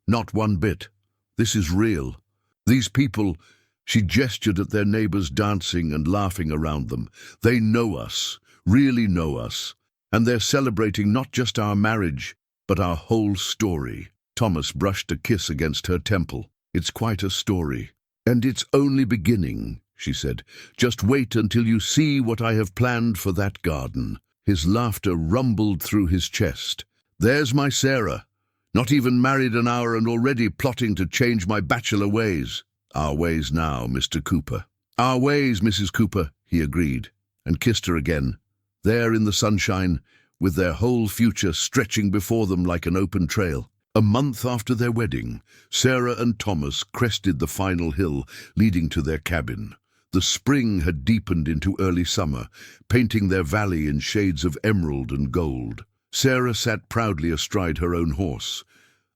Speaker 1: Not one bit. This is real. These people, she gestured at their neighbors dancing and laughing around them. They know us, really know us, and they're celebrating not just our marriage, but our whole story. Thomas brushed a kiss against her temple. It's quite a story. And it's only beginning, she said. Just wait until you see what I have planned for that garden. His laughter rumbled through his chest. "There's my Sarah. Not even married an hour and already plotting to change my bachelor ways." "Our ways now, Mr. Cooper." "Our ways, Mrs. Cooper," he agreed, and kissed her again, there in the sunshine, with their whole future stretching before them like an open trail. A month after their wedding, Sarah and Thomas crested the final hill leading to their cabin. The spring had deepened into early summer, painting their valley in shades of emerald and gold. Sarah sat proudly astride her own horse,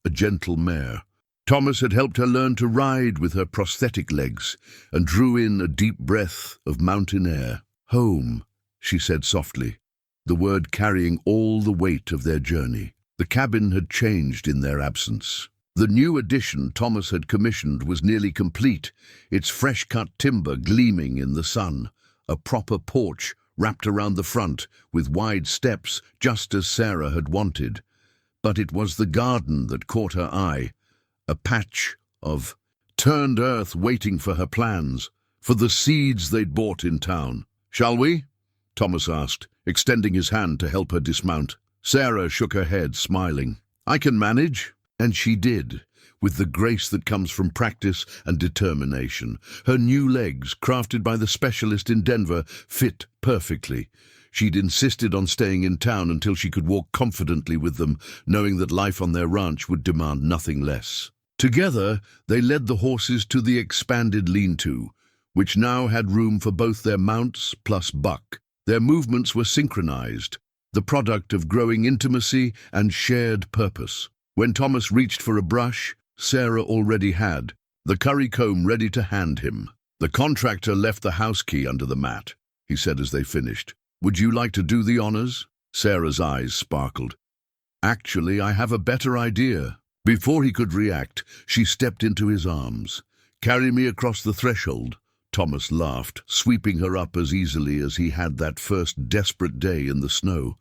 Speaker 1: a gentle mare. Thomas had helped her learn to ride with her prosthetic legs and drew in a deep breath of mountain air. "Home," she said softly, the word carrying all the weight of their journey. The cabin had changed in their absence. The new addition Thomas had commissioned was nearly complete, its fresh-cut timber gleaming in the sun, a proper porch wrapped around the front with wide steps just as Sarah had wanted. But it was the garden that caught her eye, a patch of turned earth waiting for her plans, for the seeds they'd bought in town. "Shall we?" Thomas asked, extending his hand to help her dismount. Sarah shook her head, smiling. "I can manage." And she did, with the grace that comes from practice and determination. Her new legs, crafted by the specialist in Denver, fit perfectly. She'd insisted on staying in town until she could walk confidently with them, knowing that life on their ranch would demand nothing less. Together, they led the horses to the expanded lean-to, which now had room for both their mounts plus Buck. Their movements were synchronized, the product of growing intimacy and shared purpose. When Thomas reached for a brush, Sarah already had, the curry comb ready to hand him. "The contractor left the house key under the mat," he said as they finished. "Would you like to do the honors?" Sarah's eyes sparkled. "Actually, I have a better idea." Before he could react, she stepped into his arms. "Carry me across the threshold." Thomas laughed, sweeping her up as easily as he had that first desperate day in the snow.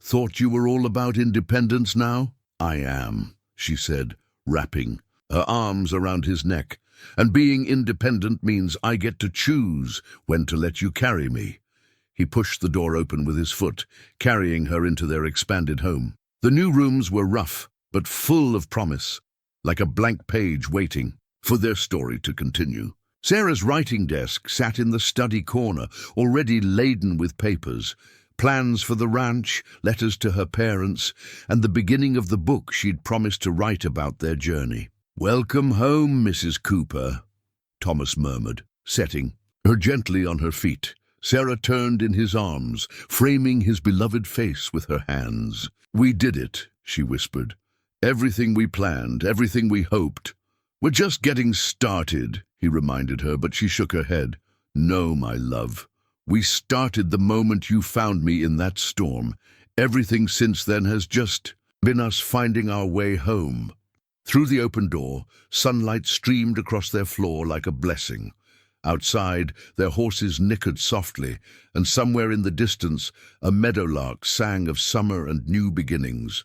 Speaker 1: "Thought you were all about independence now?" "I am," she said, rapping, her arms around his neck. "And being independent means I get to choose when to let you carry me." He pushed the door open with his foot, carrying her into their expanded home. The new rooms were rough, but full of promise, like a blank page waiting for their story to continue. Sarah's writing desk sat in the study corner, already laden with papers, plans for the ranch, letters to her parents, and the beginning of the book she'd promised to write about their journey. "Welcome home, Mrs. Cooper," Thomas murmured, setting her gently on her feet. Sarah turned in his arms, framing his beloved face with her hands. "We did it," she whispered. "Everything we planned, everything we hoped. We're just getting started," he reminded her, but she shook her head. "No, my love. We started the moment you found me in that storm. Everything since then has just been us finding our way home." Through the open door, sunlight streamed across their floor like a blessing. Outside, their horses nickered softly, and somewhere in the distance, a meadowlark sang of summer and new beginnings.